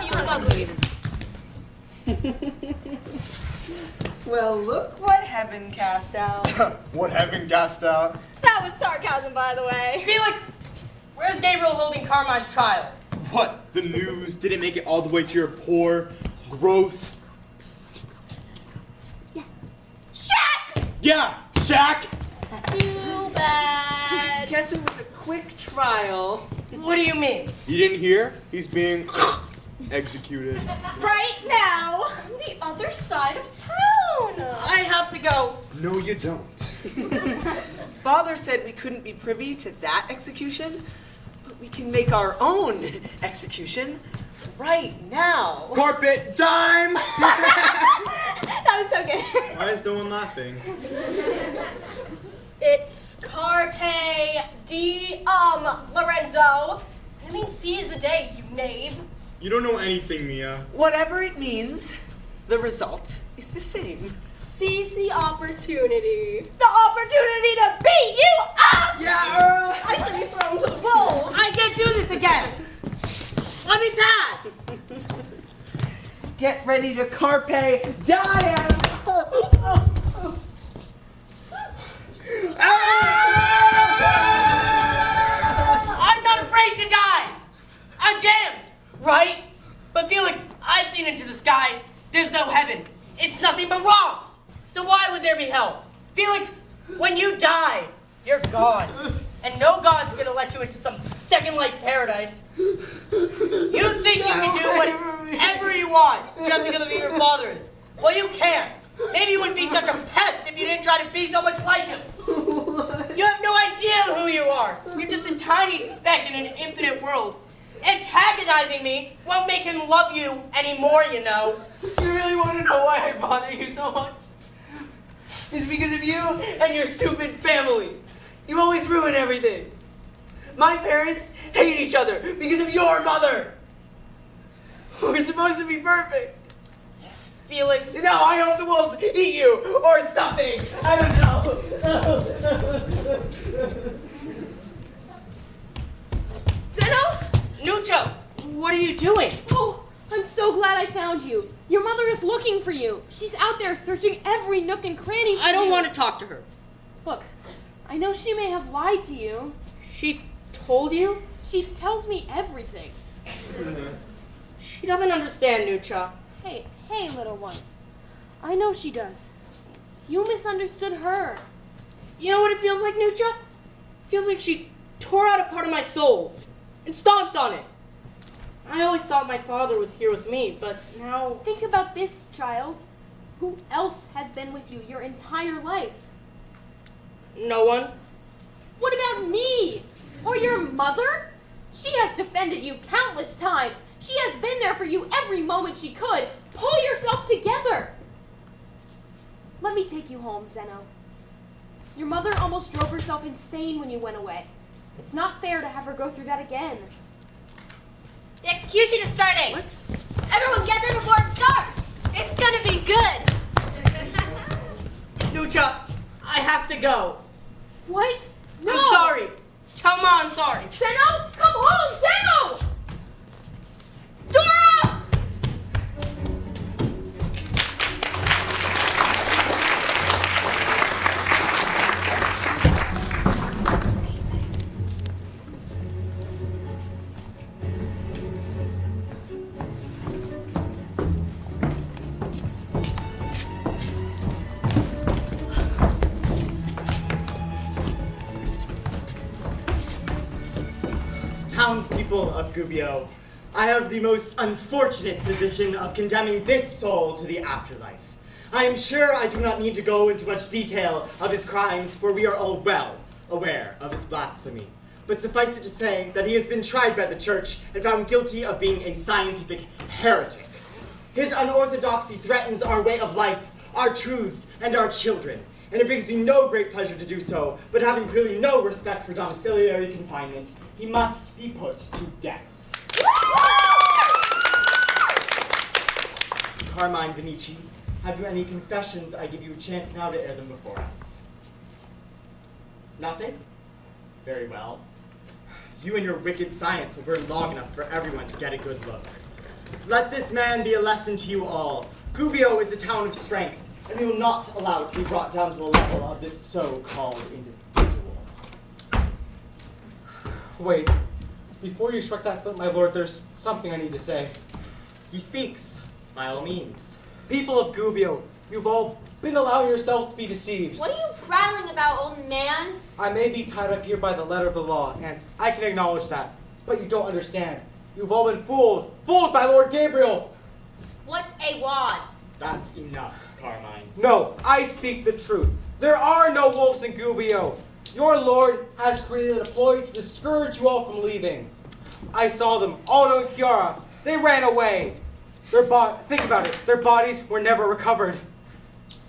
You look ugly. Well, look what heaven cast out. What heaven cast out? That was sarcasm, by the way. Felix, where's Gabriel holding Carmine's child? What? The news didn't make it all the way to your poor, gross... Shaq! Yeah, Shaq! Too bad. Guess it was a quick trial. What do you mean? You didn't hear? He's being executed. Right now. On the other side of town. alone. I have to go. No, you don't. Father said we couldn't be privy to that execution, but we can make our own execution right now. Carpet time! That was so good. Why is no one laughing? It's Carpe Diem, Lorenzo. I mean, seize the day, you knave. You don't know anything, Mia. Whatever it means, the result is the same. Seize the opportunity. The opportunity to beat you up! Yeah, Earl! I say you throw him to the wolves. I can't do this again. Let me pass. Get ready to carpe diem! I'm not afraid to die. I'm damned, right? But Felix, I've seen into the sky. There's no heaven. It's nothing but rocks. So why would there be hell? Felix, when you die, you're gone. And no God's gonna let you into some second-life paradise. You think you can do whatever you want just because of who your father is. Well, you can't. Maybe you wouldn't be such a pest if you didn't try to be so much like him. You have no idea who you are. You're just a tiny speck in an infinite world. Antagonizing me won't make him love you anymore, you know. You really want to know why I bother you so much? It's because of you and your stupid family. You always ruin everything. My parents hate each other because of your mother. We're supposed to be perfect. Felix. No, I hope the wolves eat you or something. I don't know. Zeno? Nucho, what are you doing? Oh, I'm so glad I found you. Your mother is looking for you. She's out there searching every nook and cranny for you. I don't want to talk to her. Look, I know she may have lied to you. She told you? She tells me everything. She doesn't understand, Nucha. Hey, little one. I know she does. You misunderstood her. You know what it feels like, Nucha? It feels like she tore out a part of my soul and stomped on it. I always thought my father was here with me, but now... Think about this, child. Who else has been with you your entire life? No one. What about me? Or your mother? She has defended you countless times. She has been there for you every moment she could. Pull yourself together. Let me take you home, Zeno. Your mother almost drove herself insane when you went away. It's not fair to have her go through that again. The execution is starting. What? Everyone get there before it starts. It's gonna be good. Nucha, I have to go. What? No. I'm sorry. Tell Ma I'm sorry. Zeno, come home, Zeno! Dora! Townspeople of Gubbio, I have the most unfortunate position of condemning this soul to the afterlife. I am sure I do not need to go into much detail of his crimes, for we are all well aware of his blasphemy. But suffice it to say that he has been tried by the church and found guilty of being a scientific heretic. His unorthodoxy threatens our way of life, our truths, and our children. And it brings me no great pleasure to do so, but having clearly no respect for domiciliary confinement, he must be put to death. Carmine Vinici, have you any confessions? I give you a chance now to air them before us. Nothing? Very well. You and your wicked science will burn long enough for everyone to get a good look. Let this man be a lesson to you all. Gubbio is a town of strength, and we will not allow it to be brought down to the level of this so-called individual. Wait, before you struck that foot, my lord, there's something I need to say. He speaks, by all means. People of Gubbio, you've all been allowing yourselves to be deceived. What are you prattling about, old man? I may be tied up here by the letter of the law, and I can acknowledge that. But you don't understand. You've all been fooled by Lord Gabriel. What's a wad? That's enough. Carmine. No, I speak the truth. There are no wolves in Gubbio. Your lord has created a ploy to discourage you all from leaving. I saw them, Aldo and Chiara. They ran away. Think about it. Their bodies were never recovered.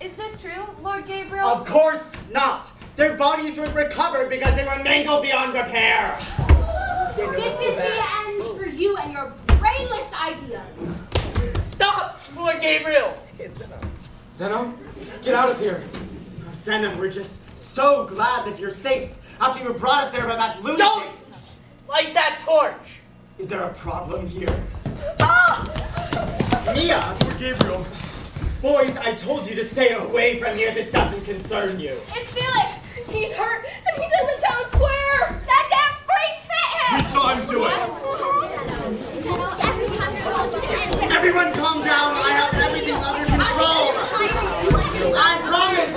Is this true, Lord Gabriel? Of course not. Their bodies were recovered because they were mangled beyond repair. This is the end for you and your brainless ideas. Stop, Lord Gabriel! It's Zeno, get out of here. Senna, we're just so glad that you're safe after you were brought up there by that lunatic. Don't light that torch! Is there a problem here? Ah! Mia! Gabriel. Boys, I told you to stay away from here. This doesn't concern you. It's Felix! He's hurt and he's in the town square! That damn freak hit him! We saw him do it. Everyone calm down. I have everything under control. I promise.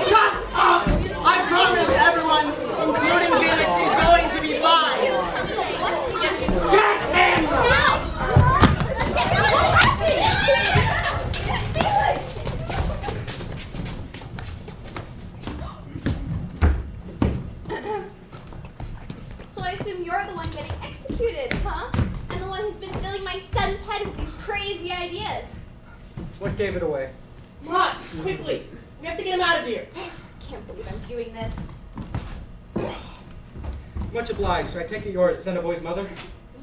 Shut up. I promise everyone, including Felix, is going to be fine. Get him! So I assume you're the one getting executed, huh? And the one who's been filling my son's head with these crazy ideas. What gave it away? Come on, quickly. We have to get him out of here. Can't believe I'm doing this. Much obliged. Should I take it you're Zeno boy's mother?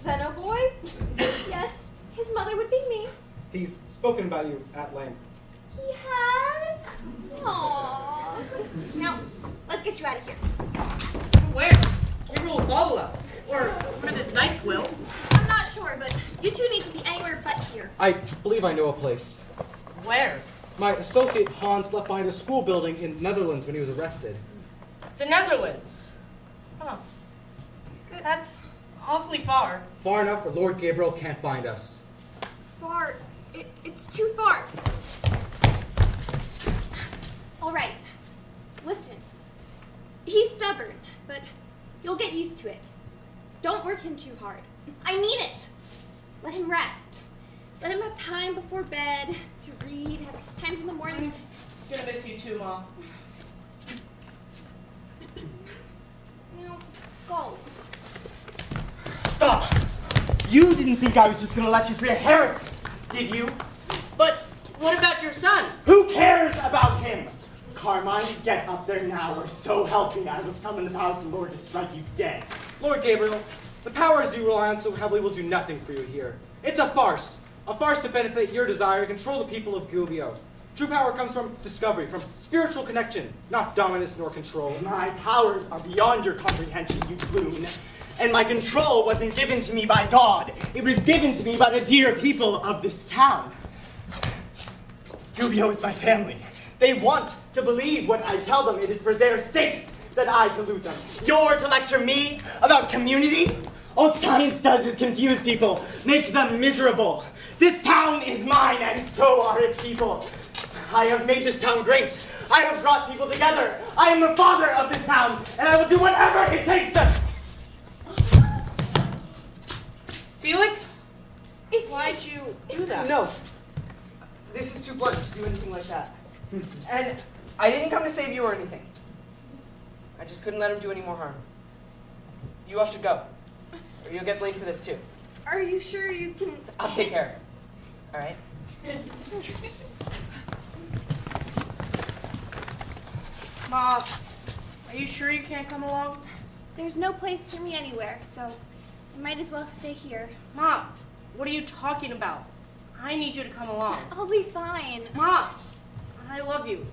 Zeno boy? Yes, his mother would be me. He's spoken about you at length. He has? Aww. Now, let's get you out of here. Where? Gabriel will follow us. Or one of his knights will. I'm not sure, but you two need to be anywhere but here. I believe I know a place. Where? My associate Hans left behind a school building in the Netherlands when he was arrested. The Netherlands. Huh. That's awfully far. Far enough where Lord Gabriel can't find us. Far. It's too far. All right. Listen. He's stubborn, but you'll get used to it. Don't work him too hard. I mean it. Let him rest. Let him have time before bed to read, have times in the morning. I'm gonna miss you too, Mom. Now, go. Stop! You didn't think I was just gonna let you free a heretic, did you? But what about your son? Who cares about him? Carmine, get up there now, or so help me, I will summon the powers of the Lord to strike you dead. Lord Gabriel, the powers you rely on so heavily will do nothing for you here. It's a farce. A farce to benefit your desire to control the people of Gubbio. True power comes from discovery, from spiritual connection, not dominance nor control. My powers are beyond your comprehension, you loon. And my control wasn't given to me by God. It was given to me by the dear people of this town. Gubbio is my family. They want to believe what I tell them. It is for their sakes that I delude them. You're to lecture me about community? All science does is confuse people, make them miserable. This town is mine, and so are its people. I have made this town great. I have brought people together. I am the father of this town, and I will do whatever it takes to... Felix? Why'd you do that? No. This is too blunt to do anything like that. And I didn't come to save you or anything. I just couldn't let him do any more harm. You all should go. Or you'll get blamed for this too. Are you sure you can... I'll take care of it. All right? Mom, are you sure you can't come along? There's no place for me anywhere, so I might as well stay here. Mom, what are you talking about? I need you to come along. I'll be fine. Mom, I love you,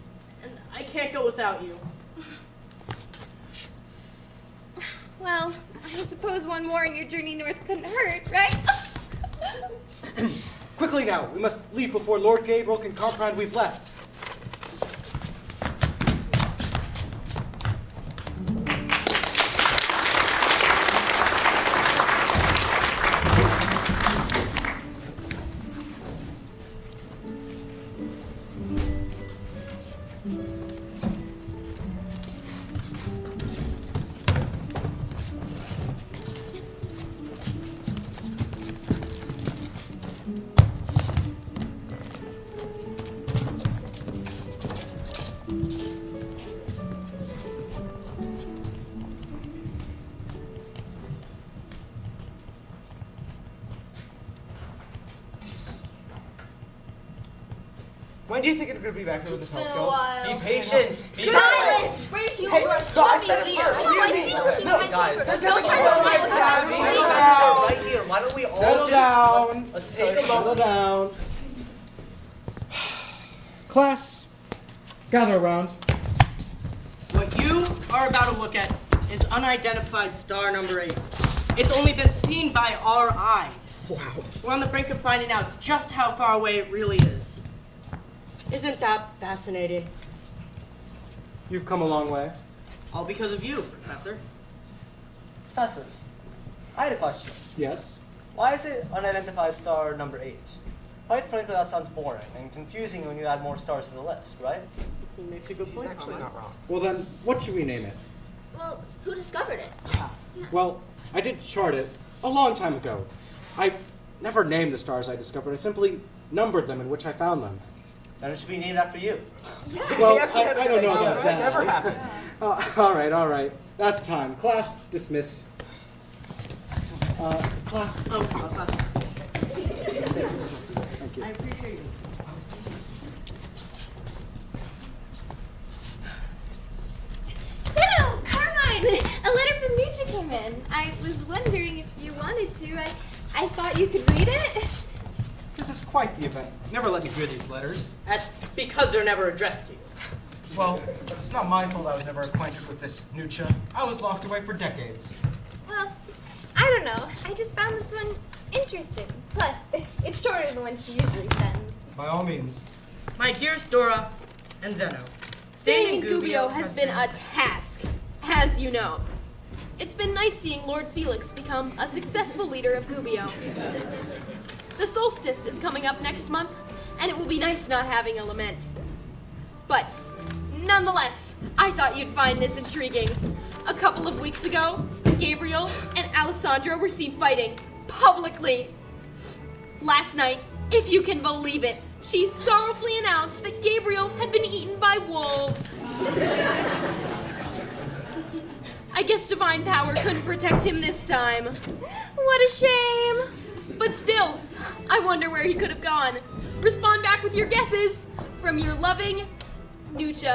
and I can't go without you. Well, I suppose one more in your journey north couldn't hurt, right? Quickly now, we must leave before Lord Gabriel can comprehend we've left. When do you think it could be back here with the been a telescope? while. Be patient. Be Silence! Wait, you Hey, were no, I said it first. What do you mean? No, guys, there's nothing wrong with that. Right here. Why don't we all Settle down. Let's take a Settle moment. down. Class, gather around. What you are about to look at is unidentified star number 8. It's only been seen by our eyes. Wow. We're on the brink of finding out just how far away it really is. Isn't that fascinating? You've come a long way. All because of you, Professor. Professors, I had a question. Yes. Why is it unidentified star number 8? Quite frankly, that sounds boring and confusing when you add more stars to the list, right? He makes a good point. Actually not wrong. Well then, what should we name it? Well, who discovered it? Well, I did chart it a long time ago. I never named the stars I discovered. I simply numbered them in which I found them. Then it should be named after you. Well, I don't know about that. That never happens. All right. That's time. Class, dismiss. Class. Oh, dismiss. Thank you. I appreciate it. Zeno! Carmine! A letter from Nietzsche came in. I was wondering if you wanted to. I thought you could read it. This is quite the event. Never let me hear these letters. That's because they're never addressed to you. Well, it's not my fault I was never acquainted with this Nietzsche. I was locked away for decades. Well, I don't know. I just found this one interesting. Plus, it's shorter than the one she usually sends. By all means. My dearest Dora and Zeno, Staying in Gubbio has been a task, as you know. It's been nice seeing Lord Felix become a successful leader of Gubbio. The solstice is coming up next month, and it will be nice not having a lament. But, nonetheless, I thought you'd find this intriguing. A couple of weeks ago, Gabriel and Alessandro were seen fighting, publicly. Last night, if you can believe it, she sorrowfully announced that Gabriel had been eaten by wolves. I guess divine power couldn't protect him this time. What a shame. But still, I wonder where he could have gone. Respond back with your guesses from your loving Nietzsche.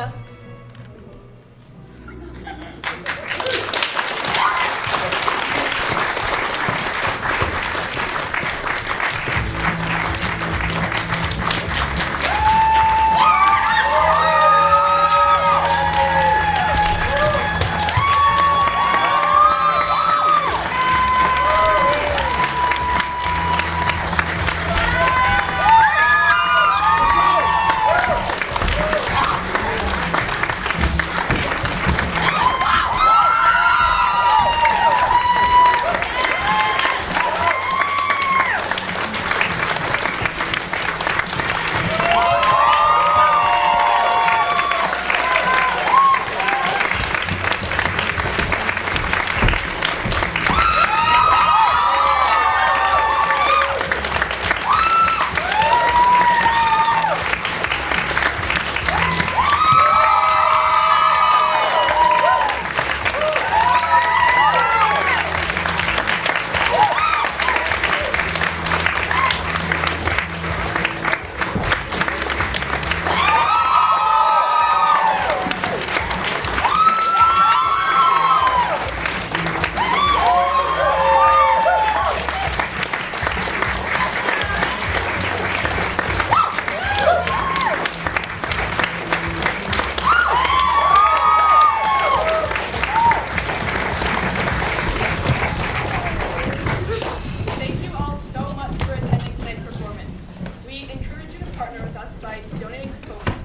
Thank you all so much for attending tonight's performance. We encourage you to partner with us by donating to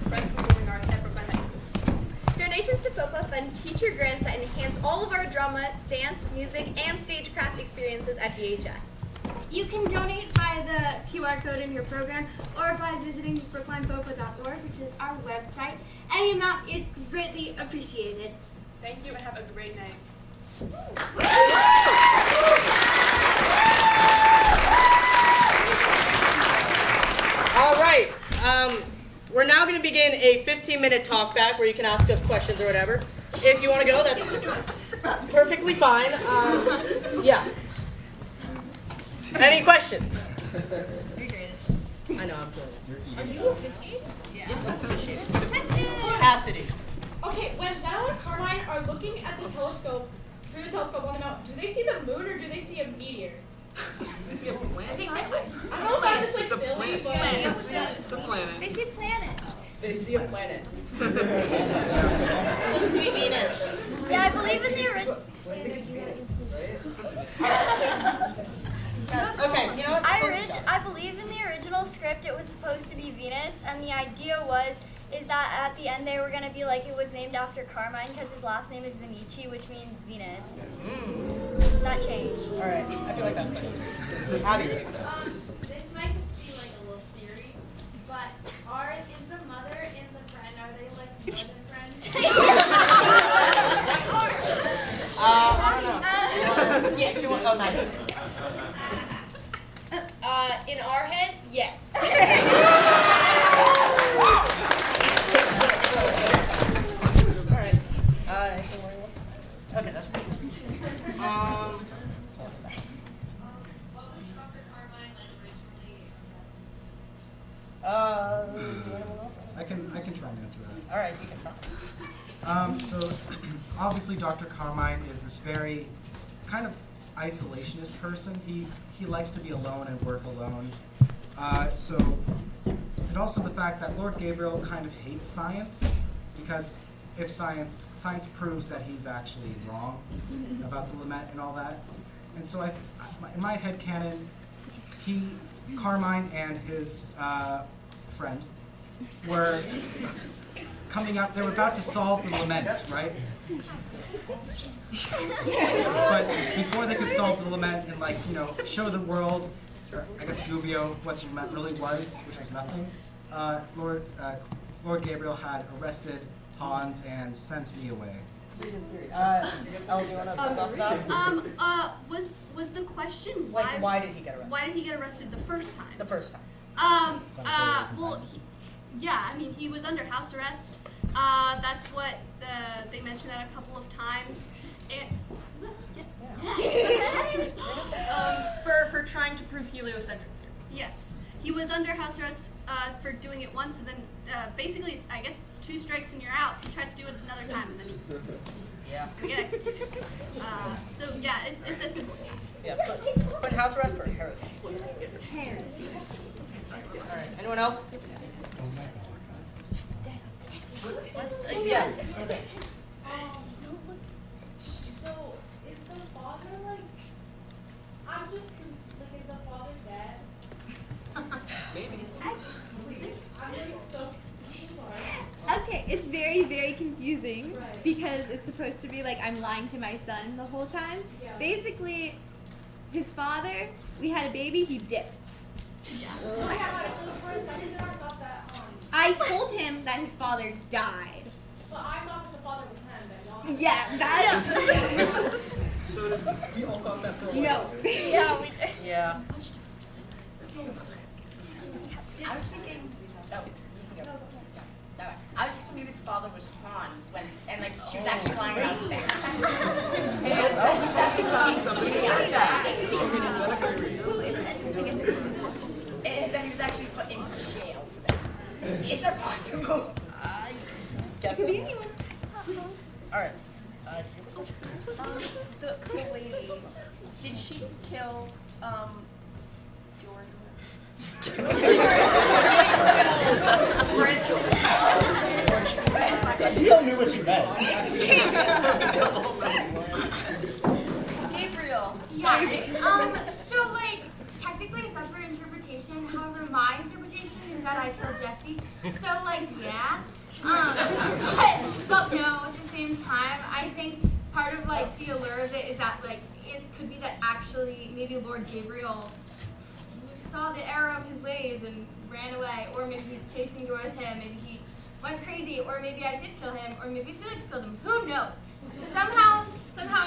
Friends Performing Arts at Brooklyn High School. Donations to FOPA fund teacher grants that enhance all of our drama, dance, music, and stagecraft experiences at VHS. You can donate via the QR code in your program or by visiting brooklinefopa.org, which is our website. Any amount is greatly appreciated. Thank you and have a great night. All right. We're now going to begin a 15-minute talk back where you can ask us questions or whatever. If you want to go, that's perfectly fine. Yeah. Any questions? I know, I'm good. Are you officiating? Cassidy. Okay, when Zeno and Carmine are looking at the telescope, through the telescope on the mountain, do they see the moon or do they see a meteor? They see a planet. I don't know if that was like It's a silly, planet. but It's a planet. They see planet. They see a planet. Sweet Venus. Yeah, I believe in the original. I think it's Venus, right? Okay, you know what? I believe in the original script it was supposed to be Venus, and the idea is that at the end they were going to be like it was named after Carmine because his last name is Vinici, which means Venus. That changed. All right, I feel like that's better. Abby. This might just be like a little theory, but is the mother and the friend, are they like more than friends? I don't know. Yes. Oh, nice. In our heads, yes. All right. Anything more you want? Okay, that's good. I can try and answer that. All right, you can try. So obviously Dr. Carmine is this very kind of isolationist person. He likes to be alone and work alone. And also the fact that Lord Gabriel kind of hates science, because if science proves that he's actually wrong about the lament and all that. And so in my headcanon, Carmine and his friend were coming up, they were about to solve the lament, right? But before they could solve the lament and show the world, or I guess Gubbio, what the lament really was, which was nothing, Lord Gabriel had arrested Hans and sent me away. Elle, do you want to pick off that? Was the question Why did he get arrested? Why did he get arrested the first time? The first time. He was under house arrest. That's what they mentioned that a couple of times. For trying to prove heliocentric. Yes, he was under house arrest for doing it once, and then basically, I guess it's 2 strikes and you're out. He tried to do it another time, and then he got executed. It's a simple case. Yeah, but house arrest for heresy. Heresy. All right. Anyone else? Yes. Okay. So, is the father I'm just is the father dead? Maybe. I'm so confused. Okay, it's very, very confusing because it's supposed to be like I'm lying to my son the whole time. Yeah. Basically, his father, we had a baby, he dipped. For a second there, I thought that. I told him that his father died. But I thought that the father was him. Yeah, that. So we all thought that for a while. No. Yeah, we did. Yeah. I was thinking. Oh, you can go. No, I was thinking maybe the father was Hans and she was actually lying out there. It's actually telling somebody to say that. Who is it? And then he was actually put into jail for that. Is that possible? I guess Could so. be anyone. All right. The lady, did she kill You don't know what you meant. Gabriel? Yeah. So technically it's up for interpretation. However, my interpretation is that I killed Jesse. So yeah. But no. At the same time, I think part of the allure of it is that it could be that actually maybe Lord Gabriel saw the error of his ways and ran away, or maybe he's chasing towards him. Maybe he went crazy, or maybe I did kill him, or maybe Felix killed him. Who knows? Somehow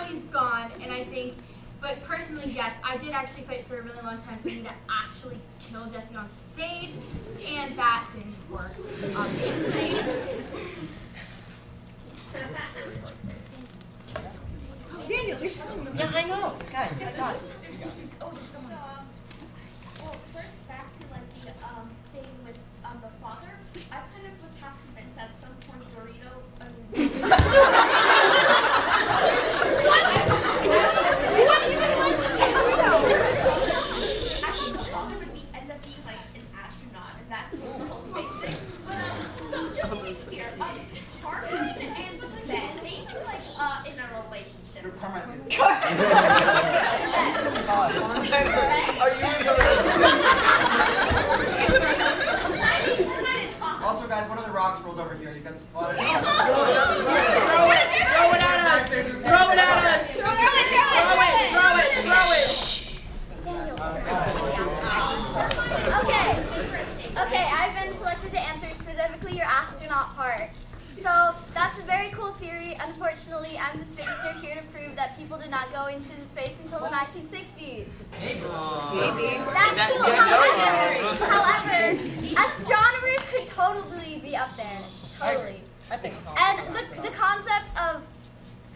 he's gone, and I think. But personally, yes, I did actually fight for a really long time for me to actually kill Jesse on stage, and that didn't work, obviously. Daniel, there's someone. Yeah, I know. Guys, I got it. There's someone. Well, first back to the thing with the father. I kind of was burrito? Actually, my father would end up being like an astronaut, and that's the whole space thing. But so just to be clear, Carmen and Ben, they were like in a relationship. Are you in the Also, guys, what are the rocks rolled over here? You guys want Throw it at us! Throw it at us! Throw it! Okay, I've been selected to answer specifically your astronaut part. So, that's a very cool theory. Unfortunately, I'm the spinster here to prove that people did not go into the space until the 1960s. Maybe. That's cool. However, astronomers could totally be up there. Totally. I think. And the concept of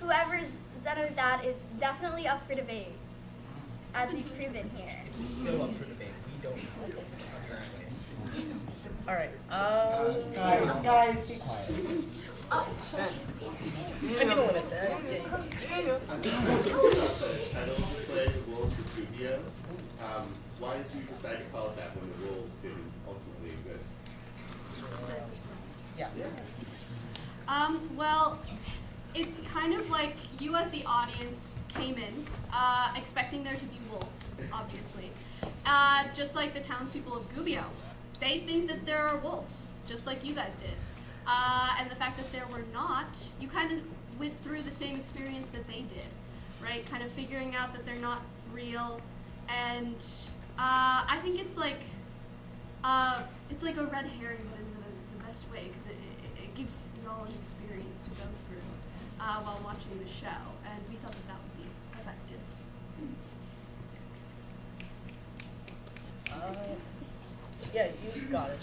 whoever's Zeno's dad is definitely up for debate, as we've proven here. It's still up for debate. We don't know. All right. Guys, be quiet. I'm gonna win it there. Why did you decide to call it that when the rules didn't ultimately exist? Yeah. Well, it's kind of like you as the audience came in expecting there to be wolves, obviously. Just like the townspeople of Gubbio. They think that there are wolves, just like you guys did. And the fact that there were not, you kind of went through the same experience that they did, right? Kind of figuring out that they're not real. And I think it's like a red herring, but in the best way, because it gives you all an experience to go through while watching the show. And we thought that would be effective. Yeah, you got it.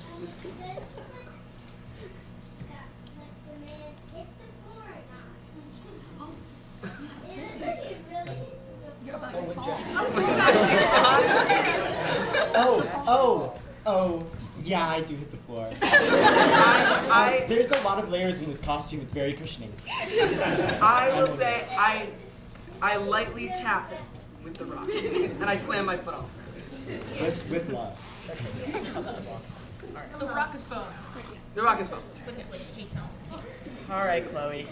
Oh, yeah, I do hit the floor. There's a lot of layers in this costume. It's very cushioning. I will say I lightly tap it with the rock, and I slam my foot on it. With love. The rock is foam. The rock is fun. But it's like cake on. All right, Chloe.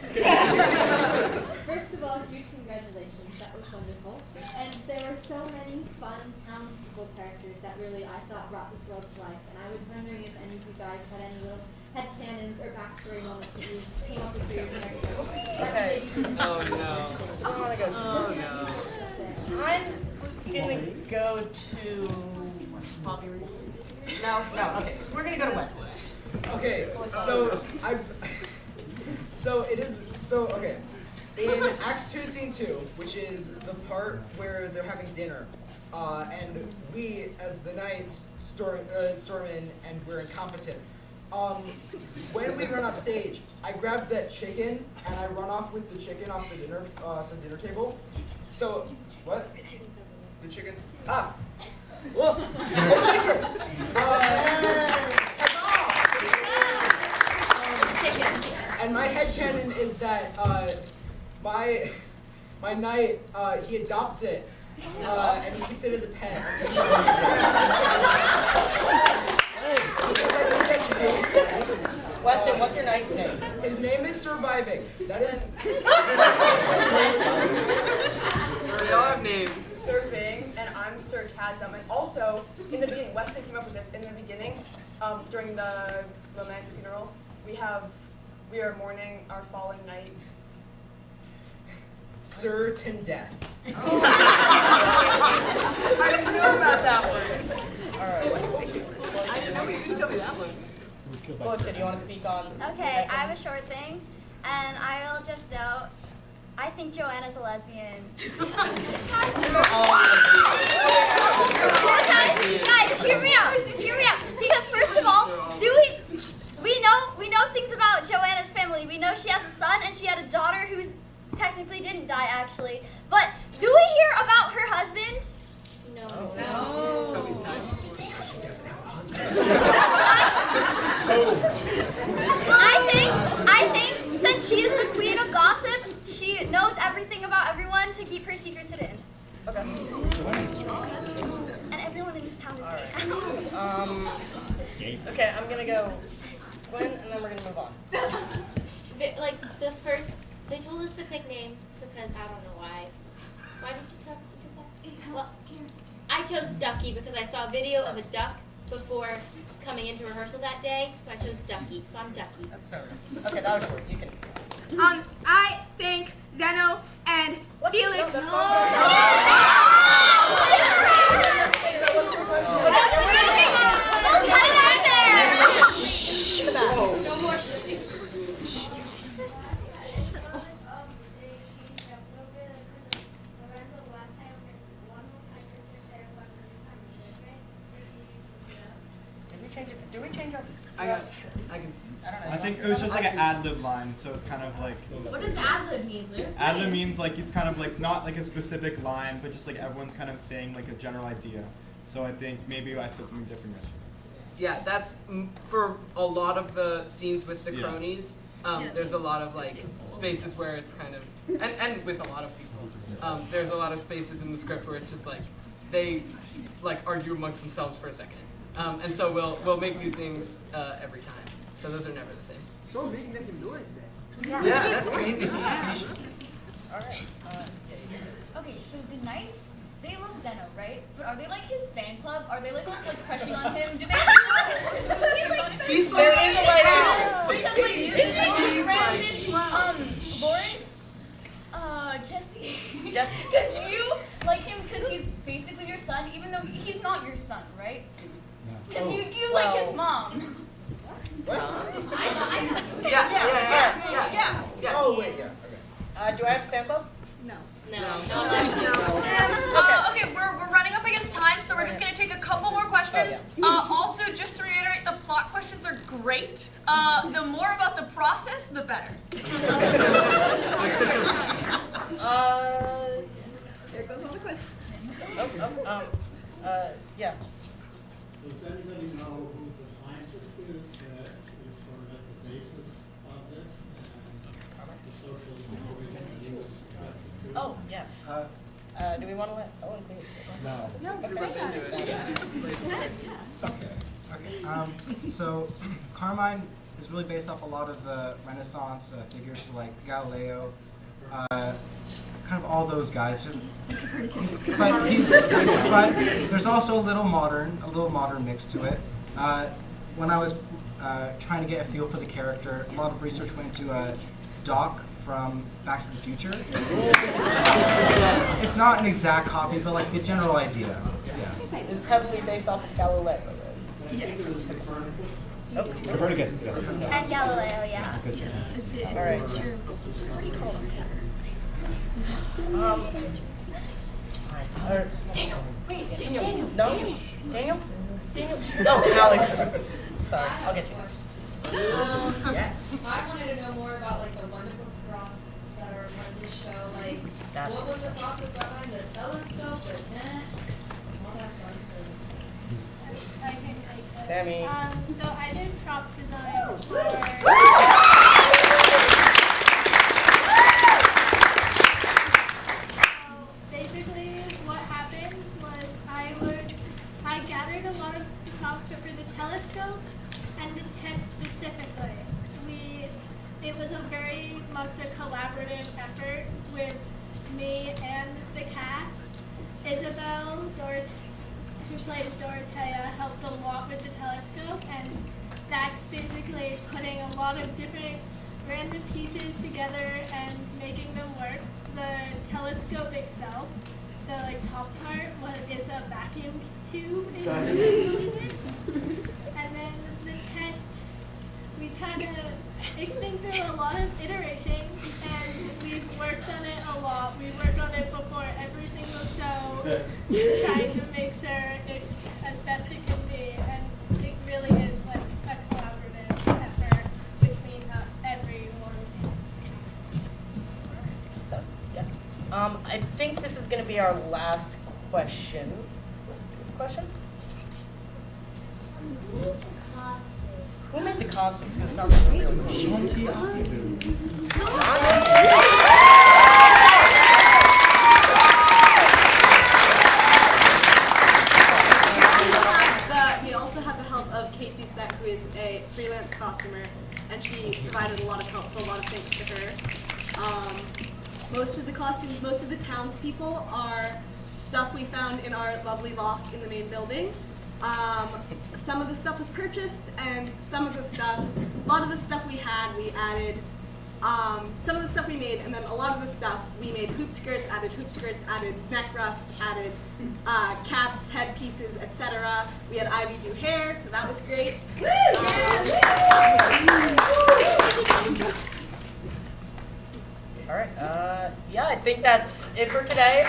First of all, huge congratulations. That was wonderful. And there were so many fun townspeople characters that really, I thought, brought this world to life. And I was wondering if any of you guys had any little headcanons or backstory moments that you came up with for your character. Okay. Oh no. I want to go. Oh no. I'm gonna go to Poppy Reed. No, okay. We're gonna go to West. Okay, okay. In Act 2, Scene 2, which is the part where they're having dinner, and we, as the knights, storm in, and we're incompetent. When we run off stage, I grab that chicken, and I run off with the chicken off the dinner table. So, what? The chickens? Ah! Whoa! The chicken! And my headcanon is that my knight, he adopts it, and he keeps it as a pet. Weston, what's your knight's name? His name is Surviving. That is... We all have names. Serving, and I'm Sarcasm. And also, in the beginning, Weston came up with this. In the beginning, during the Lament funeral, we are mourning our fallen knight. Certain death. I didn't know about that one. Alright. I didn't know you told me that one. Melissa, do you want to speak on? Okay, I have a short thing, and I will just note, I think Joanna's a lesbian. Guys, hear me out. Because first of all, we know things about Joanna's family. We know she has a son and she had a daughter who's technically didn't die actually. But do we hear about her husband? No. I I think since she is the queen of gossip, she knows everything about everyone to keep her secrets hidden. Okay. And everyone in this town is gay. Okay, I'm gonna go Gwen, and then we're gonna move on. Like the first, they told us to pick names because I don't know why. Why did you tell us to do that? Well, I chose Ducky because I saw a video of a duck before coming into rehearsal that day, so I chose Ducky. So I'm Ducky. That's so right. Okay, that was short. You can. I think Zeno and Felix. No more shit. Did we change our? I think it was just like an ad-lib line, so it's kind of like. What does ad-lib mean, Liz? Ad-lib means like it's kind of like not like a specific line, but just like everyone's kind of saying like a general idea. So I think maybe I said something different yesterday. Yeah, that's for a lot of the scenes with the Yeah. cronies. There's a lot of like spaces where it's kind of, and with a lot of people, there's a lot of spaces in the script where it's just like they like argue amongst themselves for a second, and so we'll make new things every time. So those are never the same. So big making noise then. Yeah, that's crazy. Alright. Okay, so the Knights, they love Zeno, right? But are they like his fan club? Are they like crushing on him? Do they? He's like there in the right now. because like He's Brandon, Lawrence, Jesse. Because you like him because he's basically your son, even though he's not your son, right? Because you like his mom. What? Yeah. Oh wait, yeah. Okay. Do I have a fan club? No. Okay, we're running up against time, so we're just gonna take a couple more questions. Also, just to reiterate, the plot questions are great. The more about the process, the better. There goes all the questions. Yeah. Does anybody know who the scientist is that is sort of at the basis of this and the social situation he was subjected to? Oh, yes. Do we want to let Owen clean it? No. It's okay. So Carmine is really based off a lot of the Renaissance figures, so like Galileo, kind of all those guys. But there's also a little modern mix to it. When I was trying to get a feel for the character, a lot of research went into Doc from Back to the Future. It's not an exact copy, but like the general idea. Yeah. It's heavily based off of Galileo, right? Yes. Copernicus, yes. And Galileo, yeah. All right. Daniel. Wait, Daniel. No? Daniel? Oh, Alex. Sorry, I'll get you next. Yes. I wanted to know more about like the wonderful props that are part of the show. Like, what was the process behind the telescope, the tent, all that fun stuff. Sammy. So I did props design for. Basically, what happened was I gathered a lot of props for the telescope and the tent specifically. It was a very much a collaborative effort with me and the cast. Isabel, who plays Dorothea, helped a lot with the telescope, and that's basically putting a lot of different random pieces together and making them work. The telescope itself, the top part, is a vacuum tube. And then the tent, it's been through a lot of iterations, and we've worked on it a lot. We worked on it before every single show, trying to make sure it's as best it can be, and it really is like a collaborative effort between everyone in the cast. I think this is going to be our last question. Question? Who cost this? Who made the costumes? Because that was really cool. Shanti Boots. We also had the help of Kate Doucette, who is a freelance costumer, and she provided a lot of help, so a lot of thanks to her. Most of the costumes, most of the townspeople are stuff we found in our lovely loft in the main building. Some of the stuff was purchased, and some of the stuff, a lot of the stuff we had, we added. Some of the stuff we made, and then a lot of the stuff we made hoop skirts, added neck ruffs, added caps, headpieces, etc. We had Ivy do hair, so that was great. All right. Yeah, I think that's it for today.